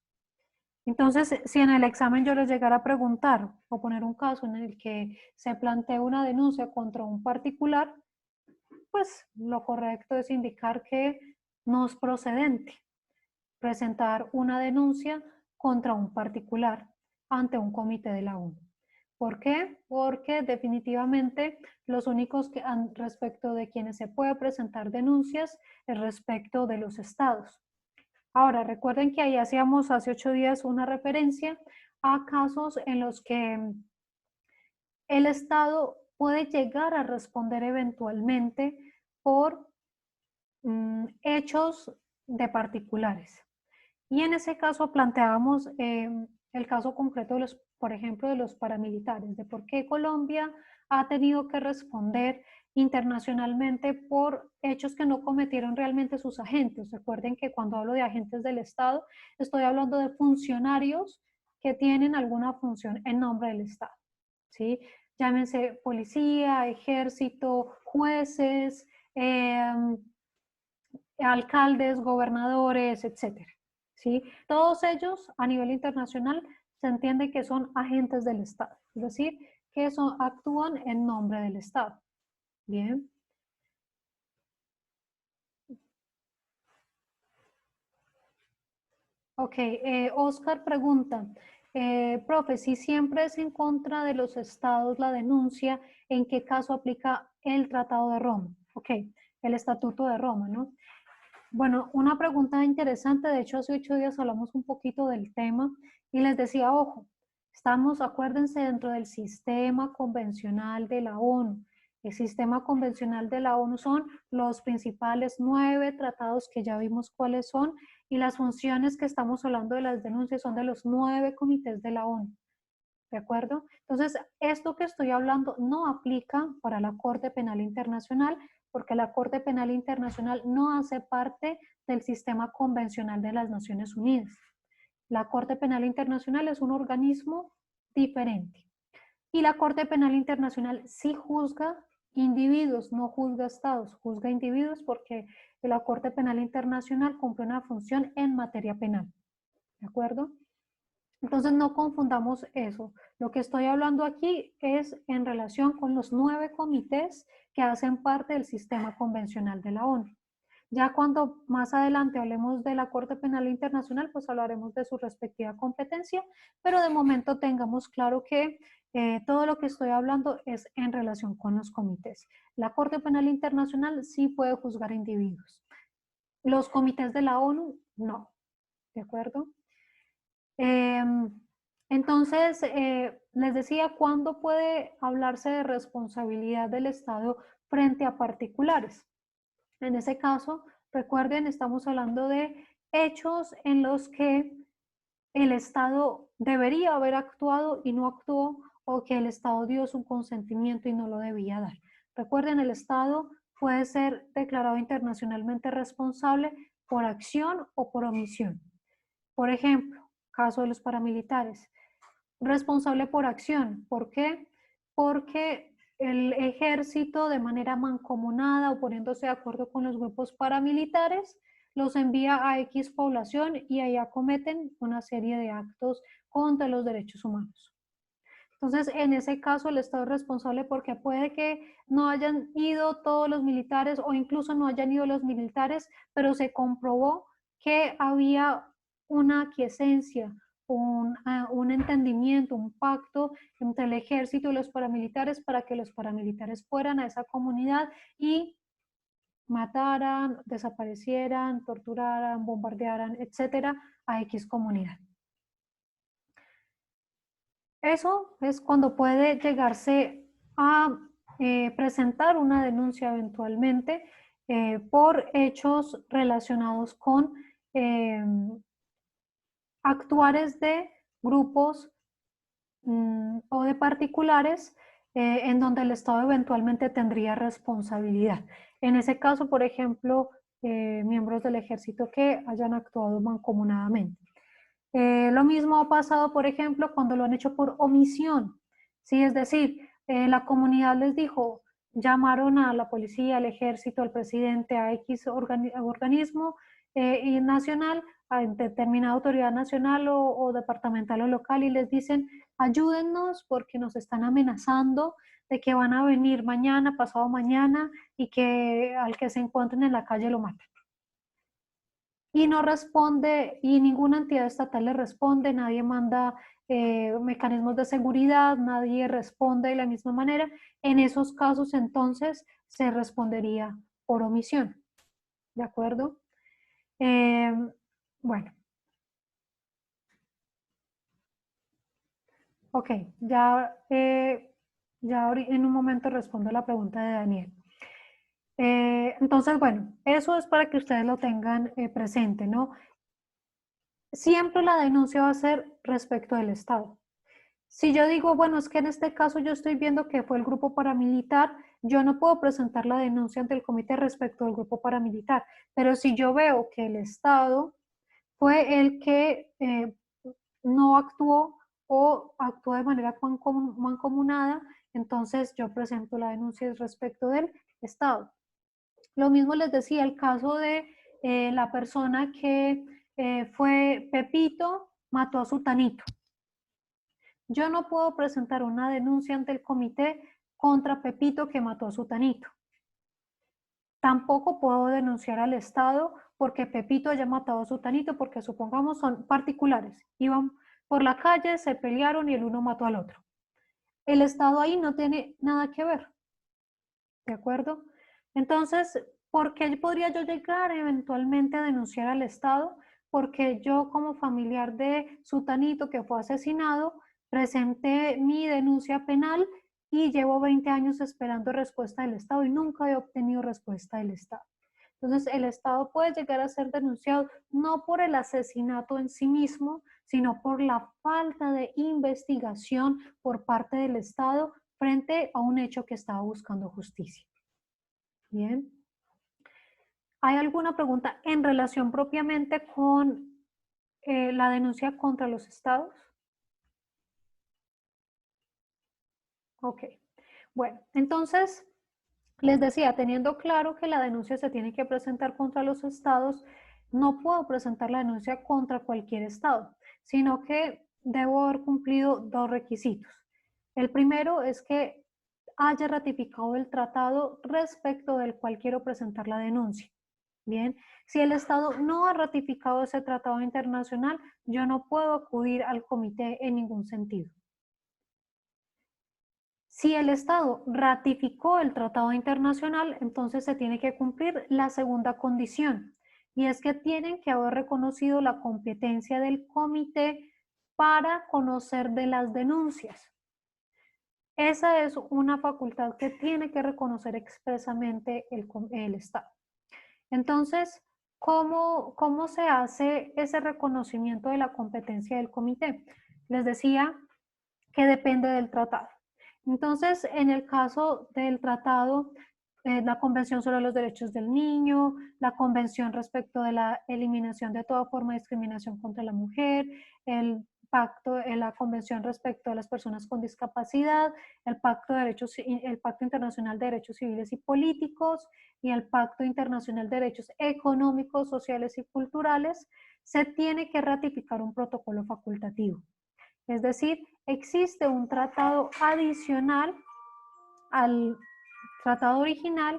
Speaker 2: Entonces, si en el examen yo les llegara a preguntar o poner un caso en el que se plantea una denuncia contra un particular, pues lo correcto es indicar que no es procedente presentar una denuncia contra un particular ante un comité de la ONU. ¿Por qué? Porque definitivamente los únicos que respecto de quienes se puede presentar denuncias es respecto de los estados. Ahora, recuerden que ahí hacíamos hace 8 días una referencia a casos en los que el Estado puede llegar a responder eventualmente por hechos de particulares. Y en ese caso planteábamos el caso concreto de los, por ejemplo, de los paramilitares, de por qué Colombia ha tenido que responder internacionalmente por hechos que no cometieron realmente sus agentes. Recuerden que cuando hablo de agentes del Estado, estoy hablando de funcionarios que tienen alguna función en nombre del Estado, ¿sí? Llámense policía, ejército, jueces, alcaldes, gobernadores, etcétera, ¿sí? Todos ellos a nivel internacional se entiende que son agentes del Estado, es decir, que actúan en nombre del Estado. Bien. Ok, Oscar pregunta, profe, si siempre es en contra de los estados la denuncia, ¿en qué caso aplica el Tratado de Roma? Ok, el Estatuto de Roma, ¿no? Bueno, una pregunta interesante, de hecho hace 8 días hablamos un poquito del tema y les decía, ojo, estamos, acuérdense, dentro del sistema convencional de la ONU. El sistema convencional de la ONU son los principales 9 tratados que ya vimos cuáles son y las funciones que estamos hablando de las denuncias son de los 9 comités de la ONU. ¿De acuerdo? Entonces, esto que estoy hablando no aplica para la Corte Penal Internacional porque la Corte Penal Internacional no hace parte del sistema convencional de las Naciones Unidas. La Corte Penal Internacional es un organismo diferente. Y la Corte Penal Internacional sí juzga individuos, no juzga estados, juzga individuos porque la Corte Penal Internacional cumple una función en materia penal. ¿De acuerdo? Entonces no confundamos eso. Lo que estoy hablando aquí es en relación con los 9 comités que hacen parte del sistema convencional de la ONU. Ya cuando más adelante hablemos de la Corte Penal Internacional, pues hablaremos de su respectiva competencia, pero de momento tengamos claro que todo lo que estoy hablando es en relación con los comités. La Corte Penal Internacional sí puede juzgar individuos. Los comités de la ONU, no. ¿De acuerdo? Entonces, les decía, ¿cuándo puede hablarse de responsabilidad del Estado frente a particulares? En ese caso, recuerden, estamos hablando de hechos en los que el Estado debería haber actuado y no actuó, o que el Estado dio su consentimiento y no lo debía dar. Recuerden, el Estado puede ser declarado internacionalmente responsable por acción o por omisión. Por ejemplo, caso de los paramilitares, responsable por acción. ¿Por qué? Porque el ejército de manera mancomunada o poniéndose de acuerdo con los grupos paramilitares los envía a X población y allá cometen una serie de actos contra los derechos humanos. Entonces, en ese caso, el Estado es responsable porque puede que no hayan ido todos los militares o incluso no hayan ido los militares, pero se comprobó que había una aquiescencia, un entendimiento, un pacto entre el ejército y los paramilitares para que los paramilitares fueran a esa comunidad y mataran, desaparecieran, torturaran, bombardearan, etcétera, a X comunidad. Eso es cuando puede llegarse a presentar una denuncia eventualmente por hechos relacionados con actuares de grupos o de particulares en donde el Estado eventualmente tendría responsabilidad. En ese caso, por ejemplo, miembros del ejército que hayan actuado mancomunadamente. Lo mismo ha pasado, por ejemplo, cuando lo han hecho por omisión. ¿Sí? Es decir, la comunidad les dijo, llamaron a la policía, al ejército, al presidente, a X organismo nacional, a determinada autoridad nacional o departamental o local y les dicen, ayúdennos porque nos están amenazando de que van a venir mañana, pasado mañana y que al que se encuentren en la calle lo matan. Y no responde, y ninguna entidad estatal le responde, nadie manda mecanismos de seguridad, nadie responde de la misma manera. En esos casos, entonces, se respondería por omisión. ¿De acuerdo? Bueno. Ok, ya en un momento respondo a la pregunta de Daniel. Entonces, bueno, eso es para que ustedes lo tengan presente, ¿no? Siempre la denuncia va a ser respecto del Estado. Si yo digo, bueno, es que en este caso yo estoy viendo que fue el grupo paramilitar, yo no puedo presentar la denuncia ante el comité respecto del grupo paramilitar, pero si yo veo que el Estado fue el que no actuó o actuó de manera mancomunada, entonces yo presento la denuncia respecto del Estado. Lo mismo les decía, el caso de la persona que fue Pepito, mató a Sutanito. Yo no puedo presentar una denuncia ante el comité contra Pepito que mató a Sutanito. Tampoco puedo denunciar al Estado porque Pepito haya matado a Sutanito, porque supongamos son particulares. Iban por la calle, se pelearon y el uno mató al otro. El Estado ahí no tiene nada que ver. ¿De acuerdo? Entonces, ¿por qué podría yo llegar eventualmente a denunciar al Estado? Porque yo como familiar de Sutanito que fue asesinado, presenté mi denuncia penal y llevo 20 años esperando respuesta del Estado y nunca he obtenido respuesta del Estado. Entonces, el Estado puede llegar a ser denunciado no por el asesinato en sí mismo, sino por la falta de investigación por parte del Estado frente a un hecho que estaba buscando justicia. Bien. ¿Hay alguna pregunta en relación propiamente con la denuncia contra los estados? Ok. Bueno, entonces, les decía, teniendo claro que la denuncia se tiene que presentar contra los estados, no puedo presentar la denuncia contra cualquier estado, sino que debo haber cumplido dos requisitos. El primero es que haya ratificado el tratado respecto del cual quiero presentar la denuncia. Bien, si el Estado no ha ratificado ese tratado internacional, yo no puedo acudir al comité en ningún sentido. Si el Estado ratificó el tratado internacional, entonces se tiene que cumplir la segunda condición, y es que tienen que haber reconocido la competencia del comité para conocer de las denuncias. Esa es una facultad que tiene que reconocer expresamente el Estado. Entonces, ¿cómo se hace ese reconocimiento de la competencia del comité? Les decía que depende del tratado. Entonces, en el caso del tratado, la Convención sobre los Derechos del Niño, la Convención respecto de la eliminación de toda forma de discriminación contra la mujer, la Convención respecto de las personas con discapacidad, el Pacto Internacional de Derechos Civiles y Políticos y el Pacto Internacional de Derechos Económicos, Sociales y Culturales, se tiene que ratificar un protocolo facultativo. Es decir, existe un tratado adicional al tratado original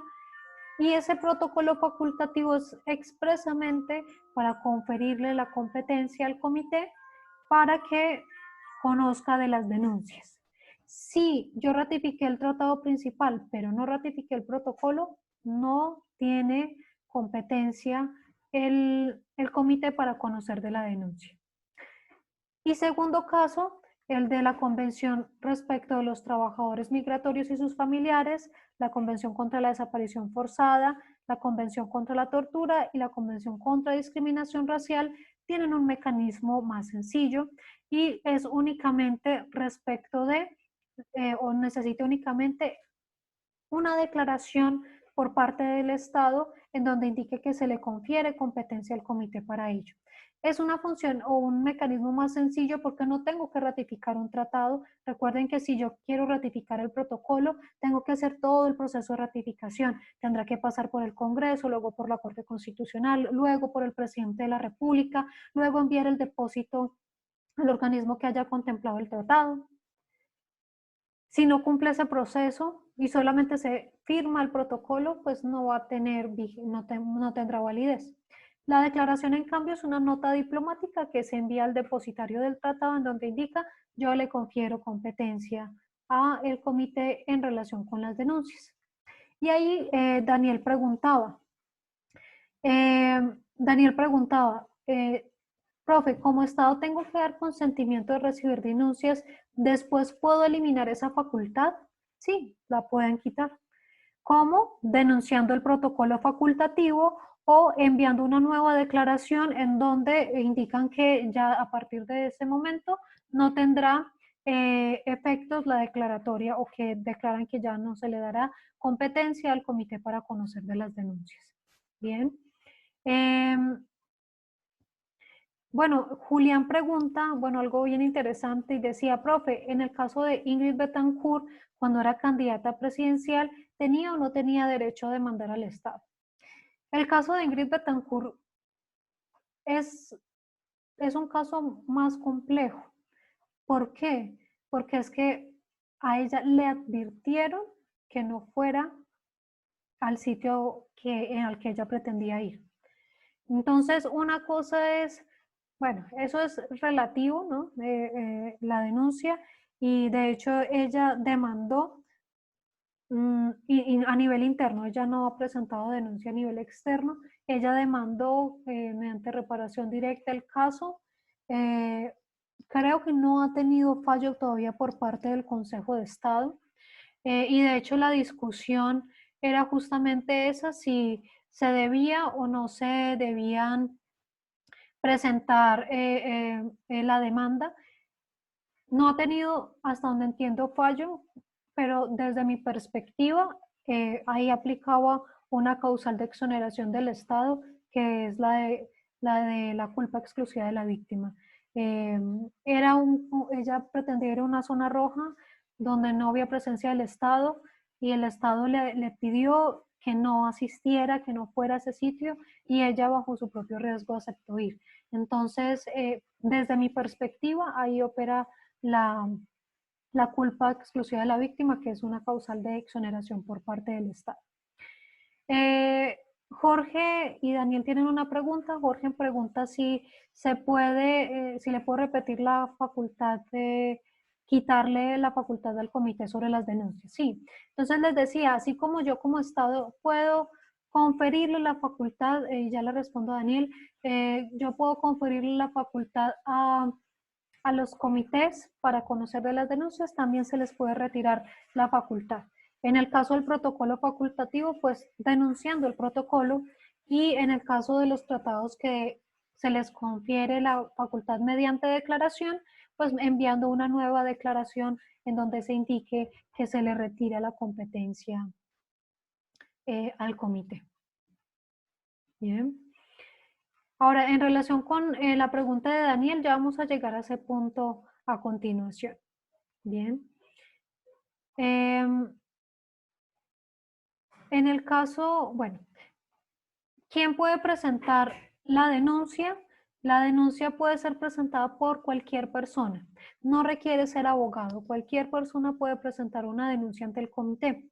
Speaker 2: y ese protocolo facultativo es expresamente para conferirle la competencia al comité para que conozca de las denuncias. Si yo ratifiqué el tratado principal, pero no ratifiqué el protocolo, no tiene competencia el comité para conocer de la denuncia. Y segundo caso, el de la Convención respecto de los trabajadores migratorios y sus familiares, la Convención contra la Desaparición Forzada, La Convención contra la Tortura y la Convención contra la Discriminación Racial tienen un mecanismo más sencillo y es únicamente respecto de, o necesita únicamente una declaración por parte del Estado en donde indique que se le confiere competencia al comité para ello. Es una función o un mecanismo más sencillo porque no tengo que ratificar un tratado. Recuerden que si yo quiero ratificar el protocolo, tengo que hacer todo el proceso de ratificación. Tendrá que pasar por el Congreso, luego por la Corte Constitucional, luego por el presidente de la República, luego enviar el depósito al organismo que haya contemplado el tratado. Si no cumple ese proceso y solamente se firma el protocolo, pues no va a tener, no tendrá validez. La declaración, en cambio, es una nota diplomática que se envía al depositario del tratado en donde indica yo le confiero competencia al comité en relación con las denuncias. Y ahí Daniel preguntaba, profe, como Estado tengo que dar consentimiento de recibir denuncias, ¿después puedo eliminar esa facultad? Sí, la pueden quitar. ¿Cómo? Denunciando el protocolo facultativo o enviando una nueva declaración en donde indican que ya a partir de ese momento no tendrá efectos la declaratoria o que declaran que ya no se le dará competencia al comité para conocer de las denuncias. Bien. Bueno, Julián pregunta, bueno, algo bien interesante y decía, profe, en el caso de Ingrid Betancourt, cuando era candidata presidencial, ¿tenía o no tenía derecho a demandar al Estado? El caso de Ingrid Betancourt es un caso más complejo. ¿Por qué? Porque es que a ella le advirtieron que no fuera al sitio al que ella pretendía ir. Entonces, una cosa es, bueno, eso es relativo, ¿no? La denuncia, y de hecho ella demandó y a nivel interno, ella no ha presentado denuncia a nivel externo, ella demandó mediante reparación directa el caso. Creo que no ha tenido fallo todavía por parte del Consejo de Estado, y de hecho la discusión era justamente esa, si se debía o no se debían presentar la demanda. No ha tenido, hasta donde entiendo, fallo, pero desde mi perspectiva, ahí aplicaba una causal de exoneración del Estado, que es la de la culpa exclusiva de la víctima. Ella pretendía ir a una zona roja donde no había presencia del Estado y el Estado le pidió que no asistiera, que no fuera a ese sitio, y ella bajo su propio riesgo aceptó ir. Entonces, desde mi perspectiva, ahí opera la culpa exclusiva de la víctima, que es una causal de exoneración por parte del Estado. Jorge y Daniel tienen una pregunta. Jorge pregunta si se puede, si le puedo repetir la facultad de quitarle la facultad al comité sobre las denuncias. Sí, entonces les decía, así como yo como Estado puedo conferirle la facultad, ya le respondo a Daniel, yo puedo conferirle la facultad a los comités para conocer de las denuncias, también se les puede retirar la facultad. En el caso del protocolo facultativo, pues denunciando el protocolo, y en el caso de los tratados que se les confiere la facultad mediante declaración, pues enviando una nueva declaración en donde se indique que se le retira la competencia al comité. Bien. Ahora, en relación con la pregunta de Daniel, ya vamos a llegar a ese punto a continuación. Bien. En el caso, bueno, ¿quién puede presentar la denuncia? La denuncia puede ser presentada por cualquier persona. No requiere ser abogado. Cualquier persona puede presentar una denuncia ante el comité.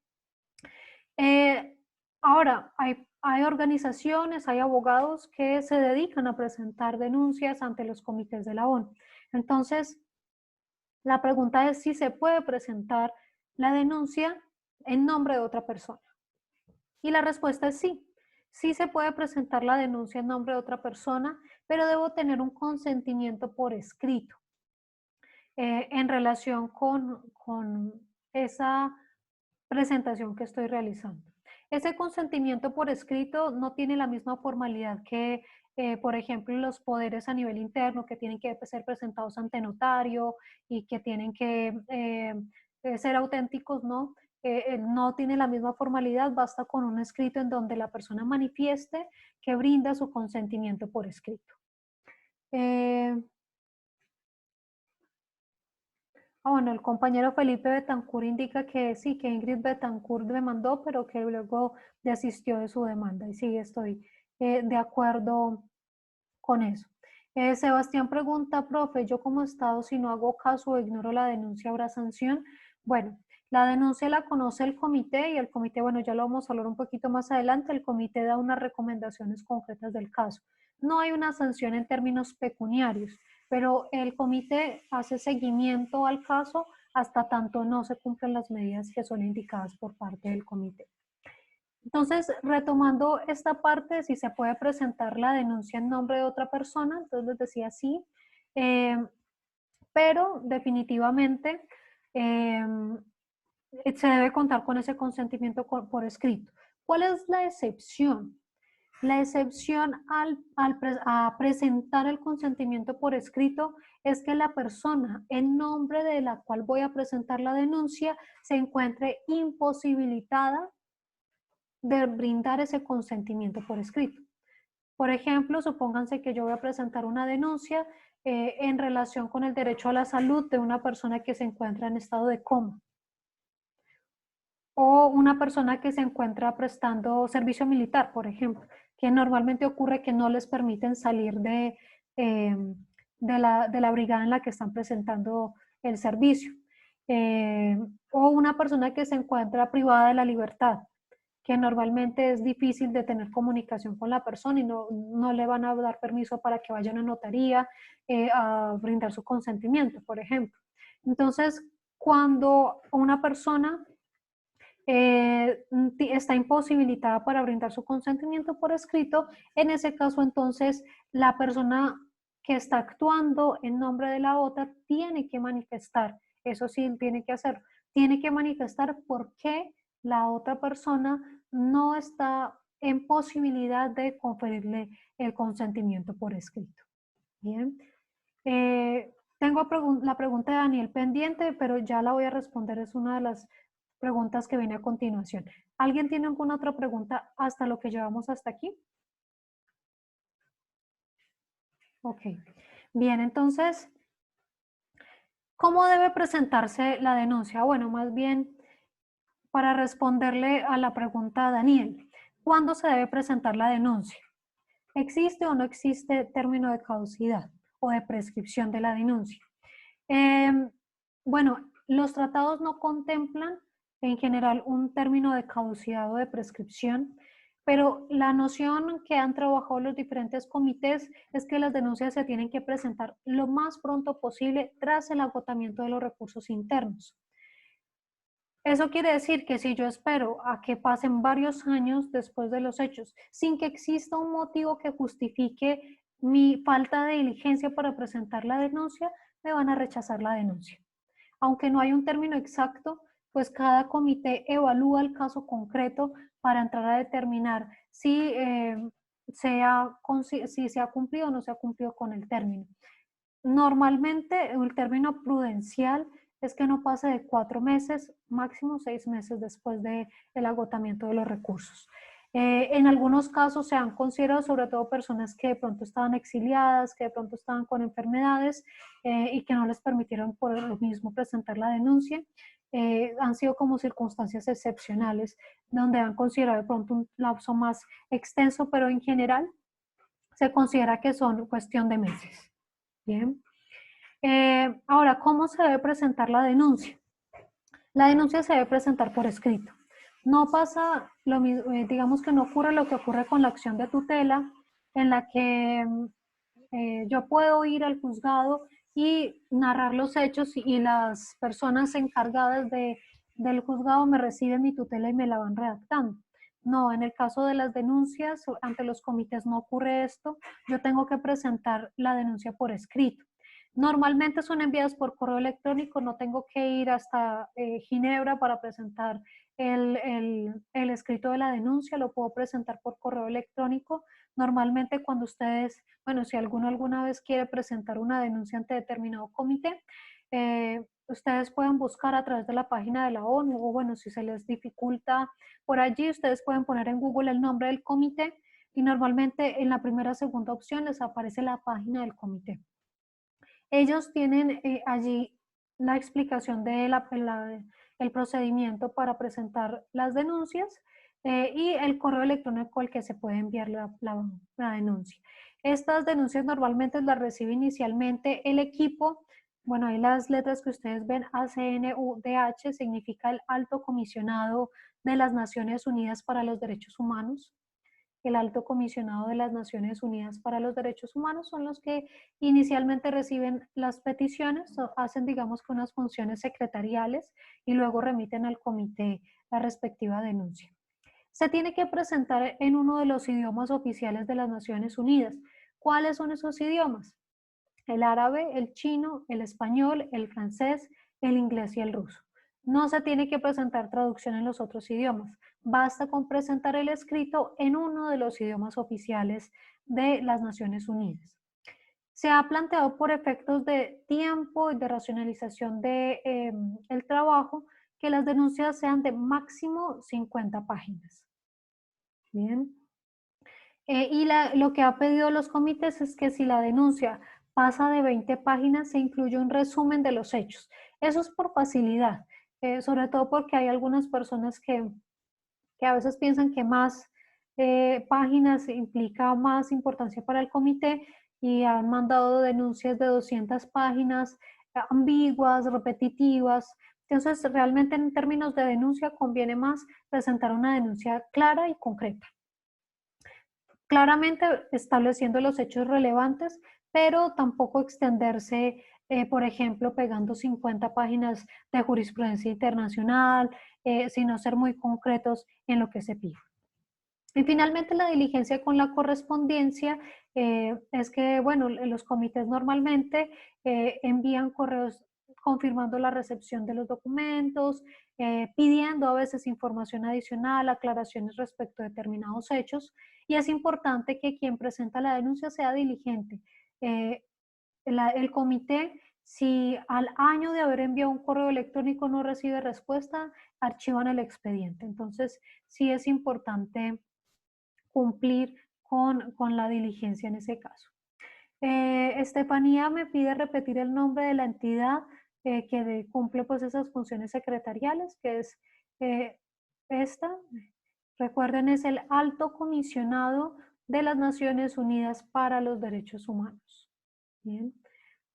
Speaker 2: Ahora, hay organizaciones, hay abogados que se dedican a presentar denuncias ante los comités de la ONU. Entonces, la pregunta es si se puede presentar la denuncia en nombre de otra persona. Y la respuesta es sí. Sí se puede presentar la denuncia en nombre de otra persona, pero debo tener un consentimiento por escrito en relación con esa presentación que estoy realizando. Ese consentimiento por escrito no tiene la misma formalidad que, por ejemplo, los poderes a nivel interno que tienen que ser presentados ante notario y que tienen que ser auténticos, ¿no? No tiene la misma formalidad, basta con un escrito en donde la persona manifieste que brinda su consentimiento por escrito. Bueno, el compañero Felipe Betancourt indica que sí, que Ingrid Betancourt demandó, pero que luego desistió de su demanda. Y sí, estoy de acuerdo con eso. Sebastián pregunta, profe, yo como Estado, si no hago caso o ignoro la denuncia, ¿habrá sanción? Bueno, la denuncia la conoce el comité y el comité, bueno, ya lo vamos a hablar un poquito más adelante, el comité da unas recomendaciones concretas del caso. No hay una sanción en términos pecuniarios, pero el comité hace seguimiento al caso hasta tanto no se cumplen las medidas que son indicadas por parte del comité. Entonces, retomando esta parte, si se puede presentar la denuncia en nombre de otra persona, entonces les decía sí, pero definitivamente se debe contar con ese consentimiento por escrito. ¿Cuál es la excepción? La excepción a presentar el consentimiento por escrito es que la persona en nombre de la cual voy a presentar la denuncia se encuentre imposibilitada de brindar ese consentimiento por escrito. Por ejemplo, supónganse que yo voy a presentar una denuncia en relación con el derecho a la salud de una persona que se encuentra en estado de coma o una persona que se encuentra prestando servicio militar, por ejemplo, que normalmente ocurre que no les permiten salir de la brigada en la que están presentando el servicio, o una persona que se encuentra privada de la libertad, que normalmente es difícil de tener comunicación con la persona y no le van a dar permiso para que vaya a una notaría a brindar su consentimiento, por ejemplo. Entonces, cuando una persona está imposibilitada para brindar su consentimiento por escrito, en ese caso entonces la persona que está actuando en nombre de la otra tiene que manifestar, eso sí tiene que hacer, tiene que manifestar por qué la otra persona no está en posibilidad de conferirle el consentimiento por escrito. Bien. Tengo la pregunta de Daniel pendiente, pero ya la voy a responder, es una de las preguntas que viene a continuación. ¿Alguien tiene alguna otra pregunta hasta lo que llevamos hasta aquí? Ok. Bien, entonces, ¿cómo debe presentarse la denuncia? Bueno, más bien, para responderle a la pregunta de Daniel, ¿cuándo se debe presentar la denuncia? ¿Existe o no existe término de caducidad o de prescripción de la denuncia? Bueno, los tratados no contemplan en general un término de caducidad o de prescripción, pero la noción que han trabajado los diferentes comités es que las denuncias se tienen que presentar lo más pronto posible tras el agotamiento de los recursos internos. Eso quiere decir que si yo espero a que pasen varios años después de los hechos, sin que exista un motivo que justifique mi falta de diligencia para presentar la denuncia, me van a rechazar la denuncia. Aunque no hay un término exacto, pues cada comité evalúa el caso concreto para entrar a determinar si se ha cumplido o no se ha cumplido con el término. Normalmente el término prudencial es que no pase de 4 meses, máximo 6 meses después del agotamiento de los recursos. En algunos casos se han considerado sobre todo personas que de pronto estaban exiliadas, que de pronto estaban con enfermedades y que no les permitieron por lo mismo presentar la denuncia. Han sido como circunstancias excepcionales donde han considerado de pronto un lapso más extenso, pero en general se considera que son cuestión de meses. Bien. Ahora, ¿cómo se debe presentar la denuncia? La denuncia se debe presentar por escrito. No pasa lo mismo, digamos que no ocurre lo que ocurre con la acción de tutela, en la que yo puedo ir al juzgado y narrar los hechos y las personas encargadas del juzgado me reciben mi tutela y me la van redactando. No, en el caso de las denuncias ante los comités no ocurre esto. Yo tengo que presentar la denuncia por escrito. Normalmente son enviadas por correo electrónico, no tengo que ir hasta Ginebra para presentar el escrito de la denuncia, lo puedo presentar por correo electrónico. Normalmente cuando ustedes, bueno, si alguno alguna vez quiere presentar una denuncia ante determinado comité, ustedes pueden buscar a través de la página de la ONU, o bueno, si se les dificulta por allí, ustedes pueden poner en Google el nombre del comité y normalmente en la primera o segunda opción les aparece la página del comité. Ellos tienen allí la explicación de el procedimiento para presentar las denuncias y el correo electrónico al que se puede enviar la denuncia. Estas denuncias normalmente las recibe inicialmente el equipo. Bueno, ahí las letras que ustedes ven, ACNUDH, significa el Alto Comisionado de las Naciones Unidas para los Derechos Humanos. El Alto Comisionado de las Naciones Unidas para los Derechos Humanos son los que inicialmente reciben las peticiones, hacen digamos que unas funciones secretariales y luego remiten al comité la respectiva denuncia. Se tiene que presentar en uno de los idiomas oficiales de las Naciones Unidas. ¿Cuáles son esos idiomas? El árabe, el chino, el español, el francés, el inglés y el ruso. No se tiene que presentar traducción en los otros idiomas. Basta con presentar el escrito en uno de los idiomas oficiales de las Naciones Unidas. Se ha planteado por efectos de tiempo y de racionalización del trabajo que las denuncias sean de máximo 50 páginas. Bien. Y lo que ha pedido los comités es que si la denuncia pasa de 20 páginas, se incluye un resumen de los hechos. Eso es por facilidad, sobre todo porque hay algunas personas que a veces piensan que más páginas implica más importancia para el comité y han mandado denuncias de 200 páginas, ambiguas, repetitivas. Entonces, realmente en términos de denuncia conviene más presentar una denuncia clara y concreta. Claramente estableciendo los hechos relevantes, pero tampoco extenderse, por ejemplo, pegando 50 páginas de jurisprudencia internacional, sino ser muy concretos en lo que se pide. Y finalmente la diligencia con la correspondencia es que, bueno, los comités normalmente envían correos confirmando la recepción de los documentos, pidiendo a veces información adicional, aclaraciones respecto a determinados hechos, y es importante que quien presenta la denuncia sea diligente. El comité, si al año de haber enviado un correo electrónico no recibe respuesta, archivan el expediente. Entonces, sí es importante cumplir con la diligencia en ese caso. Estefanía me pide repetir el nombre de la entidad que cumple pues esas funciones secretariales, que es esta. Recuerden, es el Alto Comisionado de las Naciones Unidas para los Derechos Humanos. Bien.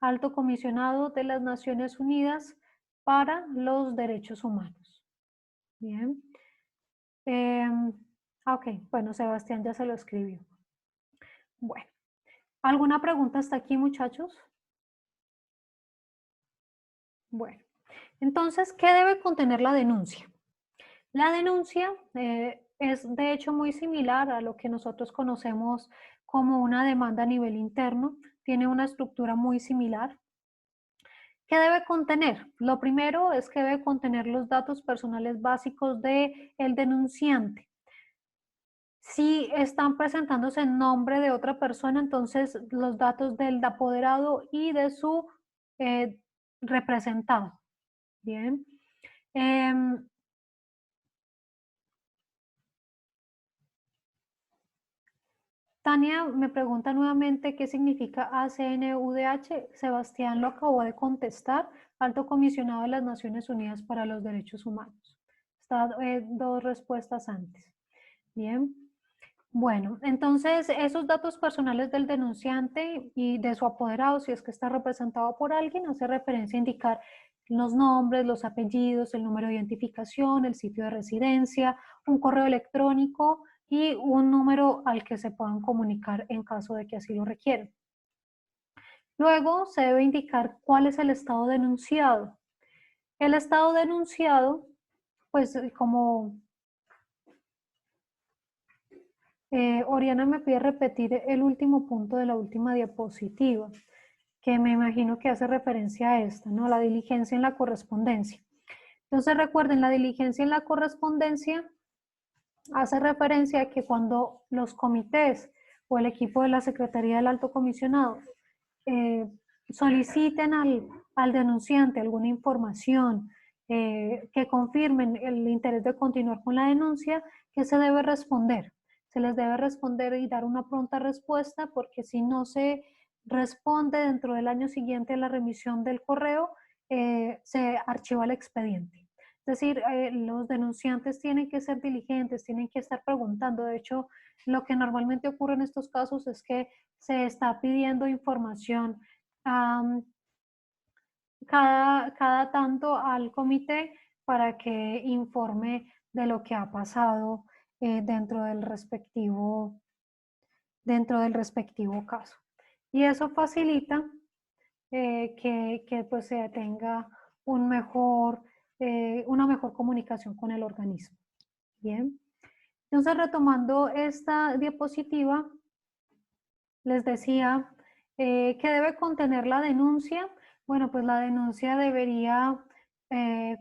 Speaker 2: Alto Comisionado de las Naciones Unidas para los Derechos Humanos. Bien. Ok, bueno, Sebastián ya se lo escribió. Bueno, ¿alguna pregunta hasta aquí, muchachos? Bueno, entonces, ¿qué debe contener la denuncia? La denuncia es de hecho muy similar a lo que nosotros conocemos como una demanda a nivel interno, tiene una estructura muy similar. ¿Qué debe contener? Lo primero es que debe contener los datos personales básicos del denunciante. Si están presentándose en nombre de otra persona, entonces los datos del apoderado y de su representado. Bien. Tania me pregunta nuevamente qué significa ACNUDH. Sebastián lo acabó de contestar, Alto Comisionado de las Naciones Unidas para los Derechos Humanos. Está dos respuestas antes. Bien. Bueno, entonces esos datos personales del denunciante y de su apoderado, si es que está representado por alguien, hace referencia a indicar los nombres, los apellidos, el número de identificación, el sitio de residencia, un correo electrónico y un número al que se puedan comunicar en caso de que así lo requieran. Luego se debe indicar cuál es el estado denunciado. El estado denunciado, pues como Oriana me pide repetir el último punto de la última diapositiva, que me imagino que hace referencia a esta, ¿no? La diligencia en la correspondencia. Entonces recuerden, la diligencia en la correspondencia hace referencia a que cuando los comités o el equipo de la Secretaría del Alto Comisionado soliciten al denunciante alguna información que confirmen el interés de continuar con la denuncia, que se debe responder. Se les debe responder y dar una pronta respuesta, porque si no se responde dentro del año siguiente a la remisión del correo, se archiva el expediente. Es decir, los denunciantes tienen que ser diligentes, tienen que estar preguntando. De hecho, lo que normalmente ocurre en estos casos es que se está pidiendo información cada tanto al comité para que informe de lo que ha pasado dentro del respectivo caso. Y eso facilita que pues se tenga una mejor comunicación con el organismo. Bien. Entonces, retomando esta diapositiva, les decía que debe contener la denuncia. Bueno, pues la denuncia debería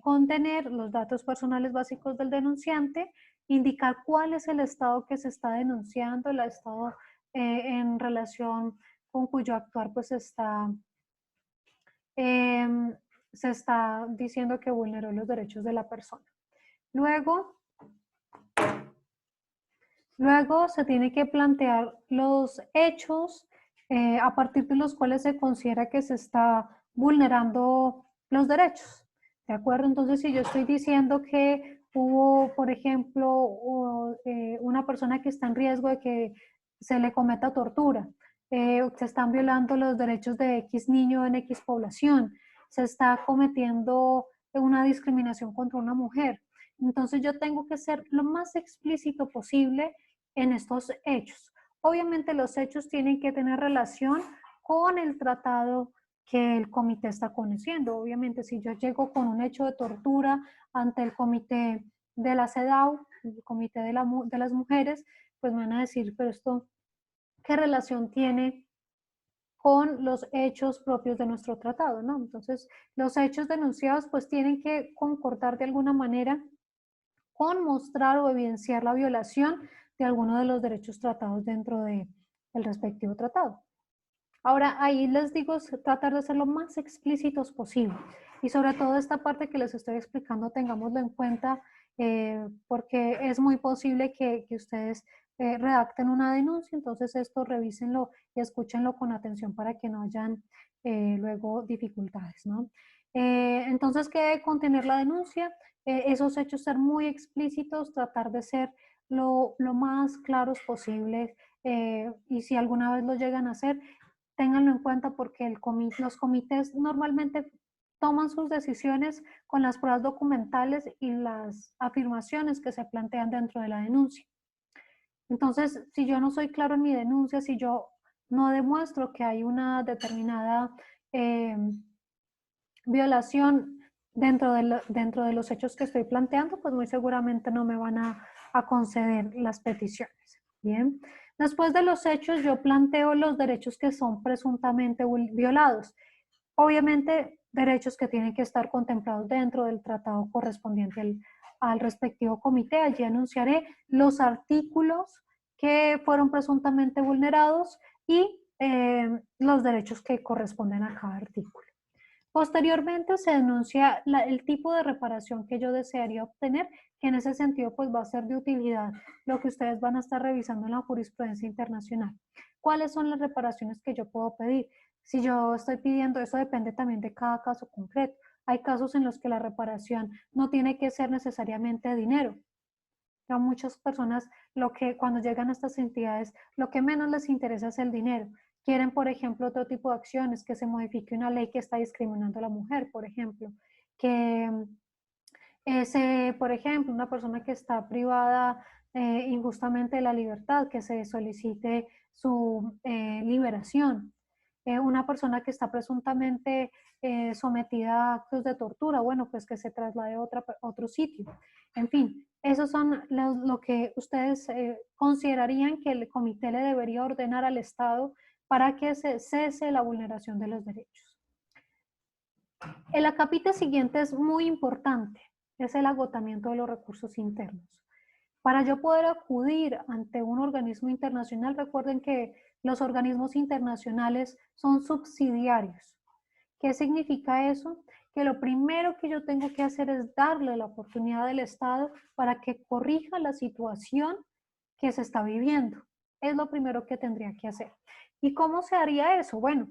Speaker 2: contener los datos personales básicos del denunciante, indicar cuál es el estado que se está denunciando, el estado en relación con cuyo actuar pues se está diciendo que vulneró los derechos de la persona. Luego se tiene que plantear los hechos a partir de los cuales se considera que se está vulnerando los derechos. ¿De acuerdo? Entonces, si yo estoy diciendo que hubo, por ejemplo, una persona que está en riesgo de que se le cometa tortura, se están violando los derechos de X niño en X población, se está cometiendo una discriminación contra una mujer. Entonces yo tengo que ser lo más explícito posible en estos hechos. Obviamente los hechos tienen que tener relación con el tratado que el comité está conociendo. Obviamente si yo llego con un hecho de tortura ante el comité de la CEDAW, el comité de las mujeres, pues me van a decir, pero esto, ¿qué relación tiene con los hechos propios de nuestro tratado, ¿no? Entonces, los hechos denunciados pues tienen que concordar de alguna manera con mostrar o evidenciar la violación de alguno de los derechos tratados dentro del respectivo tratado. Ahora, ahí les digo, tratar de ser lo más explícitos posible. Y sobre todo esta parte que les estoy explicando, tengámoslo en cuenta, porque es muy posible que ustedes redacten una denuncia. Entonces esto revísenlo y escúchenlo con atención para que no hayan luego dificultades, ¿no? Entonces, ¿qué debe contener la denuncia? Esos hechos ser muy explícitos, tratar de ser lo más claros posible, y si alguna vez lo llegan a hacer, ténganlo en cuenta, porque los comités normalmente toman sus decisiones con las pruebas documentales y las afirmaciones que se plantean dentro de la denuncia. Entonces, si yo no soy claro en mi denuncia, si yo no demuestro que hay una determinada violación dentro de los hechos que estoy planteando, pues muy seguramente no me van a conceder las peticiones. Bien. Después de los hechos, yo planteo los derechos que son presuntamente violados. Obviamente, derechos que tienen que estar contemplados dentro del tratado correspondiente al respectivo comité. Allí anunciaré los artículos que fueron presuntamente vulnerados y los derechos que corresponden a cada artículo. Posteriormente se denuncia el tipo de reparación que yo desearía obtener, que en ese sentido pues va a ser de utilidad lo que ustedes van a estar revisando en la jurisprudencia internacional. ¿Cuáles son las reparaciones que yo puedo pedir? Si yo estoy pidiendo, eso depende también de cada caso concreto. Hay casos en los que la reparación no tiene que ser necesariamente dinero. A muchas personas cuando llegan a estas entidades, lo que menos les interesa es el dinero. Quieren, por ejemplo, otro tipo de acciones, que se modifique una ley que está discriminando a la mujer, por ejemplo, que por ejemplo, una persona que está privada injustamente de la libertad, que se solicite su liberación. Una persona que está presuntamente sometida a actos de tortura, bueno, pues que se traslade a otro sitio. En fin, esos son lo que ustedes considerarían que el comité le debería ordenar al Estado para que se cese la vulneración de los derechos. El acápite siguiente es muy importante. es el agotamiento de los recursos internos. Para yo poder acudir ante un organismo internacional, recuerden que los organismos internacionales son subsidiarios. ¿Qué significa eso? Que lo primero que yo tengo que hacer es darle la oportunidad al Estado para que corrija la situación que se está viviendo. Es lo primero que tendría que hacer. ¿Y cómo se haría eso? Bueno,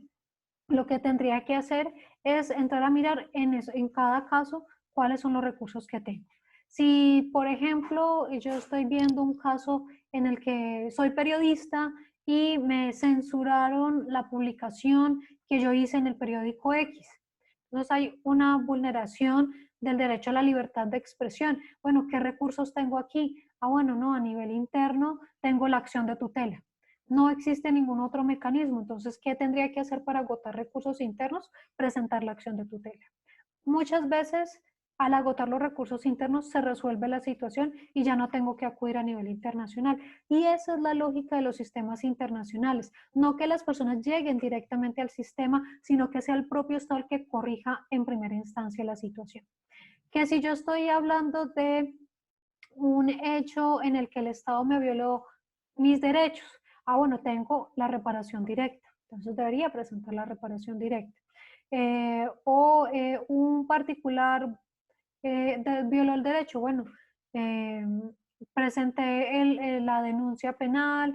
Speaker 2: lo que tendría que hacer es entrar a mirar en cada caso cuáles son los recursos que tengo. Si, por ejemplo, yo estoy viendo un caso en el que soy periodista y me censuraron la publicación que yo hice en el periódico X. Entonces hay una vulneración del derecho a la libertad de expresión. Bueno, ¿qué recursos tengo aquí? Ah, bueno, no, a nivel interno tengo la acción de tutela. No existe ningún otro mecanismo. Entonces, ¿qué tendría que hacer para agotar recursos internos? Presentar la acción de tutela. Muchas veces, al agotar los recursos internos, se resuelve la situación y ya no tengo que acudir a nivel internacional. Y esa es la lógica de los sistemas internacionales. No que las personas lleguen directamente al sistema, sino que sea el propio Estado el que corrija en primera instancia la situación. Que si yo estoy hablando de un hecho en el que el Estado me violó mis derechos, ah, bueno, tengo la reparación directa, entonces debería presentar la reparación directa. Un particular violó el derecho, bueno, presenté la denuncia penal,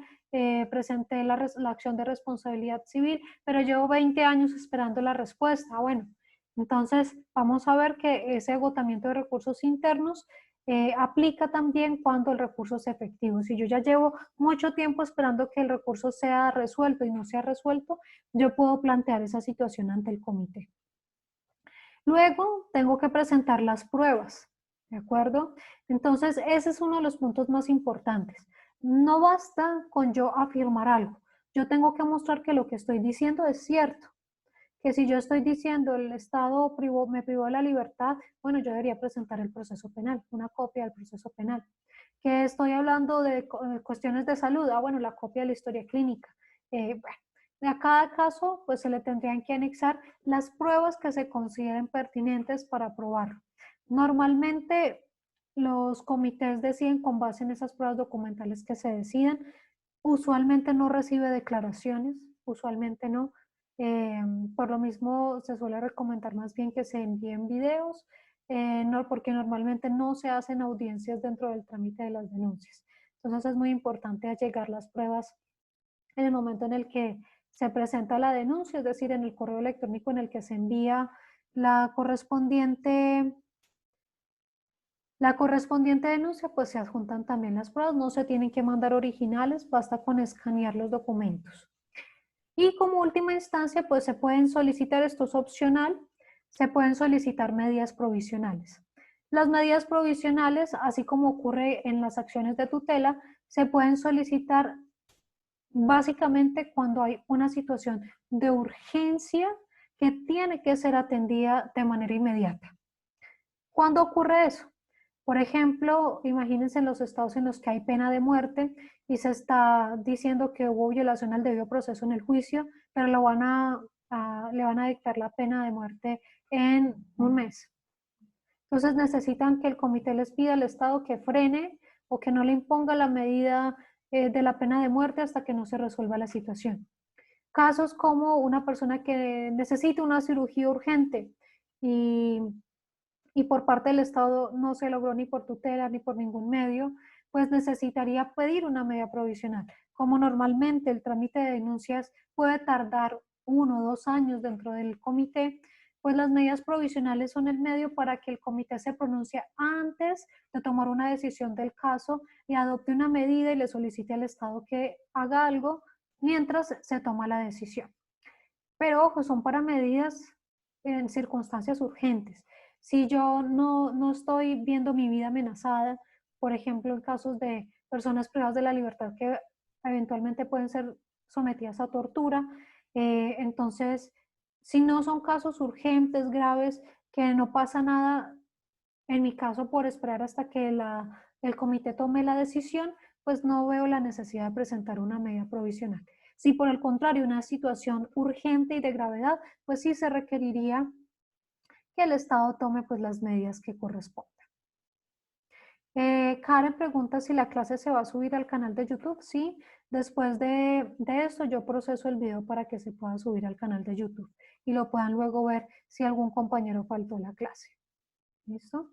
Speaker 2: presenté la acción de responsabilidad civil, pero llevo 20 años esperando la respuesta. Bueno, entonces vamos a ver que ese agotamiento de recursos internos aplica también cuando el recurso es efectivo. Si yo ya llevo mucho tiempo esperando que el recurso sea resuelto y no sea resuelto, yo puedo plantear esa situación ante el comité. Luego tengo que presentar las pruebas, ¿de acuerdo? Entonces ese es uno de los puntos más importantes. No basta con yo afirmar algo. Yo tengo que mostrar que lo que estoy diciendo es cierto. Que si yo estoy diciendo el Estado me privó de la libertad, bueno, yo debería presentar el proceso penal, una copia del proceso penal. Que estoy hablando de cuestiones de salud, ah, bueno, la copia de la historia clínica. Bueno, a cada caso, pues se le tendrían que anexar las pruebas que se consideren pertinentes para aprobarlo. Normalmente los comités deciden con base en esas pruebas documentales que se decidan. Usualmente no recibe declaraciones, usualmente no. Por lo mismo se suele recomendar más bien que se envíen videos, no, porque normalmente no se hacen audiencias dentro del trámite de las denuncias. Entonces es muy importante allegar las pruebas en el momento en el que se presenta la denuncia, es decir, en el correo electrónico en el que se envía la correspondiente denuncia, pues se adjuntan también las pruebas, no se tienen que mandar originales, basta con escanear los documentos. Y como última instancia, pues se pueden solicitar, esto es opcional, se pueden solicitar medidas provisionales. Las medidas provisionales, así como ocurre en las acciones de tutela, se pueden solicitar básicamente cuando hay una situación de urgencia que tiene que ser atendida de manera inmediata. ¿Cuándo ocurre eso? Por ejemplo, imagínense en los estados en los que hay pena de muerte y se está diciendo que hubo violación al debido proceso en el juicio, pero le van a dictar la pena de muerte en un mes. Entonces necesitan que el comité les pida al Estado que frene o que no le imponga la medida de la pena de muerte hasta que no se resuelva la situación. Casos como una persona que necesita una cirugía urgente y por parte del Estado no se logró ni por tutela ni por ningún medio, pues necesitaría pedir una medida provisional. Como normalmente el trámite de denuncias puede tardar 1 o 2 años dentro del comité, pues las medidas provisionales son el medio para que el comité se pronuncie antes de tomar una decisión del caso y adopte una medida y le solicite al Estado que haga algo mientras se toma la decisión. Pero ojo, son para medidas en circunstancias urgentes. Si yo no estoy viendo mi vida amenazada, por ejemplo, en casos de personas privadas de la libertad que eventualmente pueden ser sometidas a tortura, entonces, si no son casos urgentes, graves, que no pasa nada, en mi caso, por esperar hasta que el comité tome la decisión, pues no veo la necesidad de presentar una medida provisional. Si por el contrario, una situación urgente y de gravedad, pues sí se requeriría que el Estado tome pues las medidas que correspondan. Karen pregunta si la clase se va a subir al canal de YouTube. Sí, después de esto yo proceso el video para que se pueda subir al canal de YouTube y lo puedan luego ver si algún compañero faltó a la clase. ¿Listo?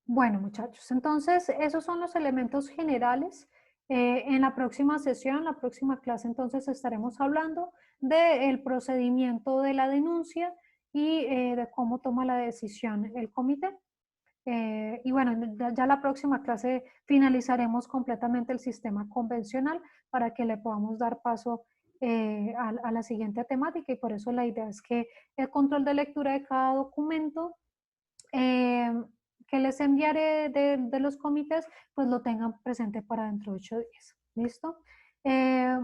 Speaker 2: Bueno, muchachos, entonces esos son los elementos generales. En la próxima sesión, la próxima clase, entonces estaremos hablando del procedimiento de la denuncia y de cómo toma la decisión el comité. Y bueno, ya la próxima clase finalizaremos completamente el sistema convencional para que le podamos dar paso a la siguiente temática, y por eso la idea es que el control de lectura de cada documento que les enviaré de los comités, pues lo tengan presente para dentro de 8 días. ¿Listo?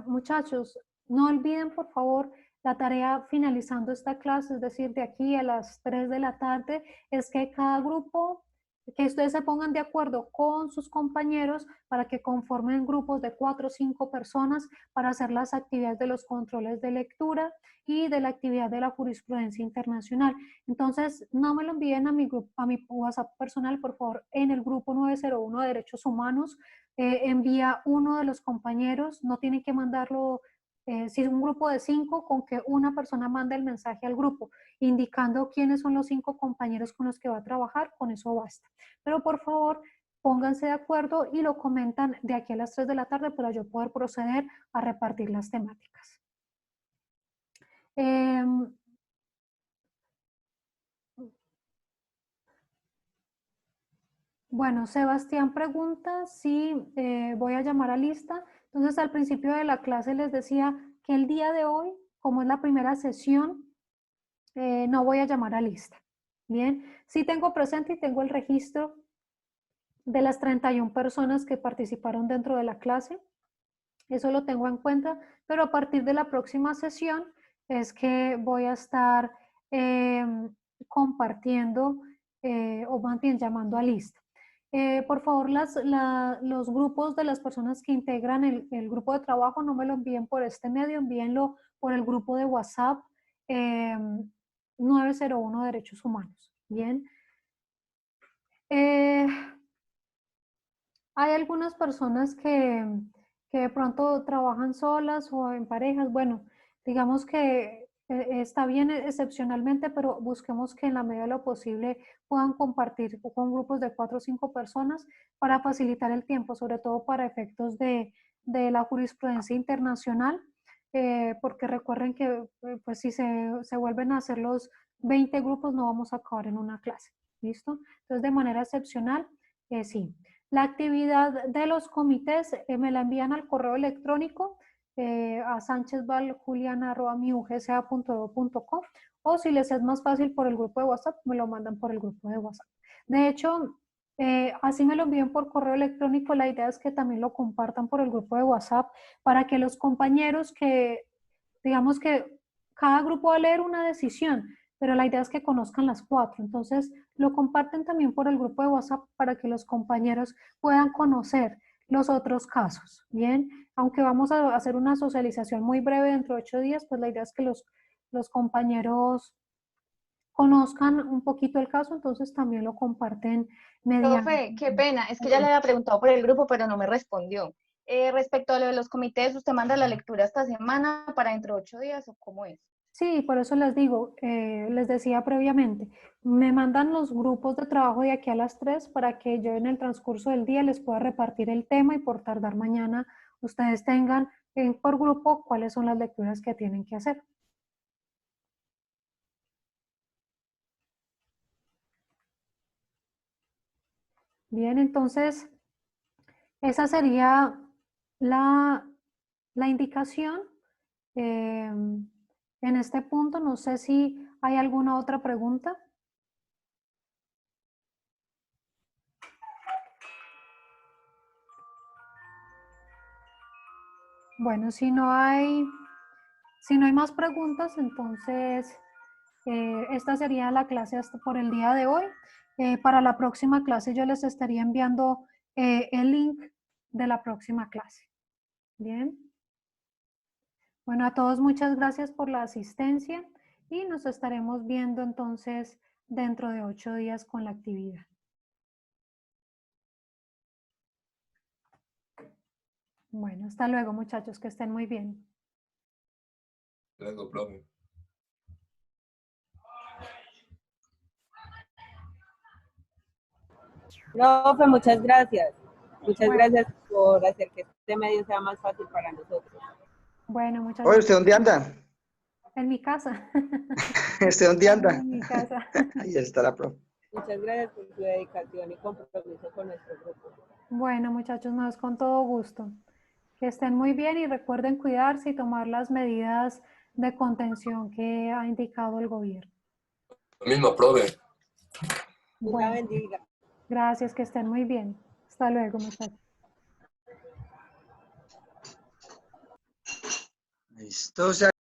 Speaker 2: Muchachos, no olviden por favor la tarea finalizando esta clase, es decir, de aquí a las 3 de la tarde, es que cada grupo, que ustedes se pongan de acuerdo con sus compañeros para que conformen grupos de 4 o 5 personas para hacer las actividades de los controles de lectura y de la actividad de la jurisprudencia internacional. Entonces, no me lo envíen a mi grupo, a mi WhatsApp personal, por favor, en el grupo 901 de Derechos Humanos. Envía uno de los compañeros, no tienen que mandarlo. Si es un grupo de 5, con que una persona mande el mensaje al grupo, indicando quiénes son los 5 compañeros con los que va a trabajar, con eso basta. Pero por favor, pónganse de acuerdo y lo comentan de aquí a las 3 de la tarde para yo poder proceder a repartir las temáticas. Bueno, Sebastián pregunta si voy a llamar a lista. Entonces, al principio de la clase les decía que el día de hoy, como es la primera sesión, no voy a llamar a lista. Bien, sí tengo presente y tengo el registro de las 31 personas que participaron dentro de la clase. Eso lo tengo en cuenta, pero a partir de la próxima sesión es que voy a estar compartiendo o más bien llamando a lista. Por favor, los grupos de las personas que integran el grupo de trabajo no me lo envíen por este medio, envíenlo por el grupo de WhatsApp 901 Derechos Humanos. Bien. Hay algunas personas que de pronto trabajan solas o en parejas. Bueno, digamos que está bien excepcionalmente, pero busquemos que en la medida de lo posible puedan compartir con grupos de 4 o 5 personas para facilitar el tiempo, sobre todo para efectos de la jurisprudencia internacional, porque recuerden que pues si se vuelven a hacer los 20 grupos no vamos a acabar en una clase. ¿Listo? Entonces, de manera excepcional, sí. La actividad de los comités me la envían al correo electrónico a sanchezvaljuliana@miugca.edu.co, o si les es más fácil por el grupo de WhatsApp, me lo mandan por el grupo de WhatsApp. De hecho, así me lo envíen por correo electrónico, la idea es que también lo compartan por el grupo de WhatsApp para que los compañeros que, digamos que cada grupo va a leer una decisión, pero la idea es que conozcan las 4. Entonces, lo comparten también por el grupo de WhatsApp para que los compañeros puedan conocer los otros casos. Bien, aunque vamos a hacer una socialización muy breve dentro de 8 días, pues la idea es que los compañeros conozcan un poquito el caso, entonces también lo comparten mediante.
Speaker 6: Profe, qué pena, es que ya le había preguntado por el grupo, pero no me respondió. Respecto a lo de los comités, ¿usted manda la lectura esta semana para dentro de 8 días o cómo es?
Speaker 2: Sí, por eso les digo, les decía previamente, me mandan los grupos de trabajo de aquí a las 3 para que yo en el transcurso del día les pueda repartir el tema y por tardar mañana ustedes tengan por grupo cuáles son las lecturas que tienen que hacer. Bien, entonces esa sería la indicación. En este punto, no sé si hay alguna otra pregunta. Bueno, si no hay más preguntas, entonces esta sería la clase hasta por el día de hoy. Para la próxima clase yo les estaría enviando el link de la próxima clase. Bien. Bueno, a todos muchas gracias por la asistencia y nos estaremos viendo entonces dentro de 8 días con la actividad. Bueno, hasta luego, muchachos, que estén muy bien.
Speaker 8: Luego, profe.
Speaker 9: Profe, muchas gracias. Muchas
Speaker 2: Bueno.
Speaker 9: gracias por hacer que este medio sea más fácil para nosotros.
Speaker 2: Bueno,
Speaker 5: Oye,
Speaker 2: muchachos,
Speaker 5: ¿usted dónde anda?
Speaker 2: en mi casa.
Speaker 5: ¿Usted dónde anda?
Speaker 2: En mi casa.
Speaker 5: Ahí está la profe.
Speaker 9: Muchas gracias por su dedicación y compromiso con nuestro grupo.
Speaker 2: Bueno, muchachos, no es con todo gusto. Que estén muy bien y recuerden cuidarse y tomar las medidas de contención que ha indicado el gobierno.
Speaker 8: Lo mismo, profe.
Speaker 9: Dios la
Speaker 2: Bueno,
Speaker 9: bendiga.
Speaker 2: gracias, que estén muy bien. Hasta luego, muchachos.
Speaker 5: Listo,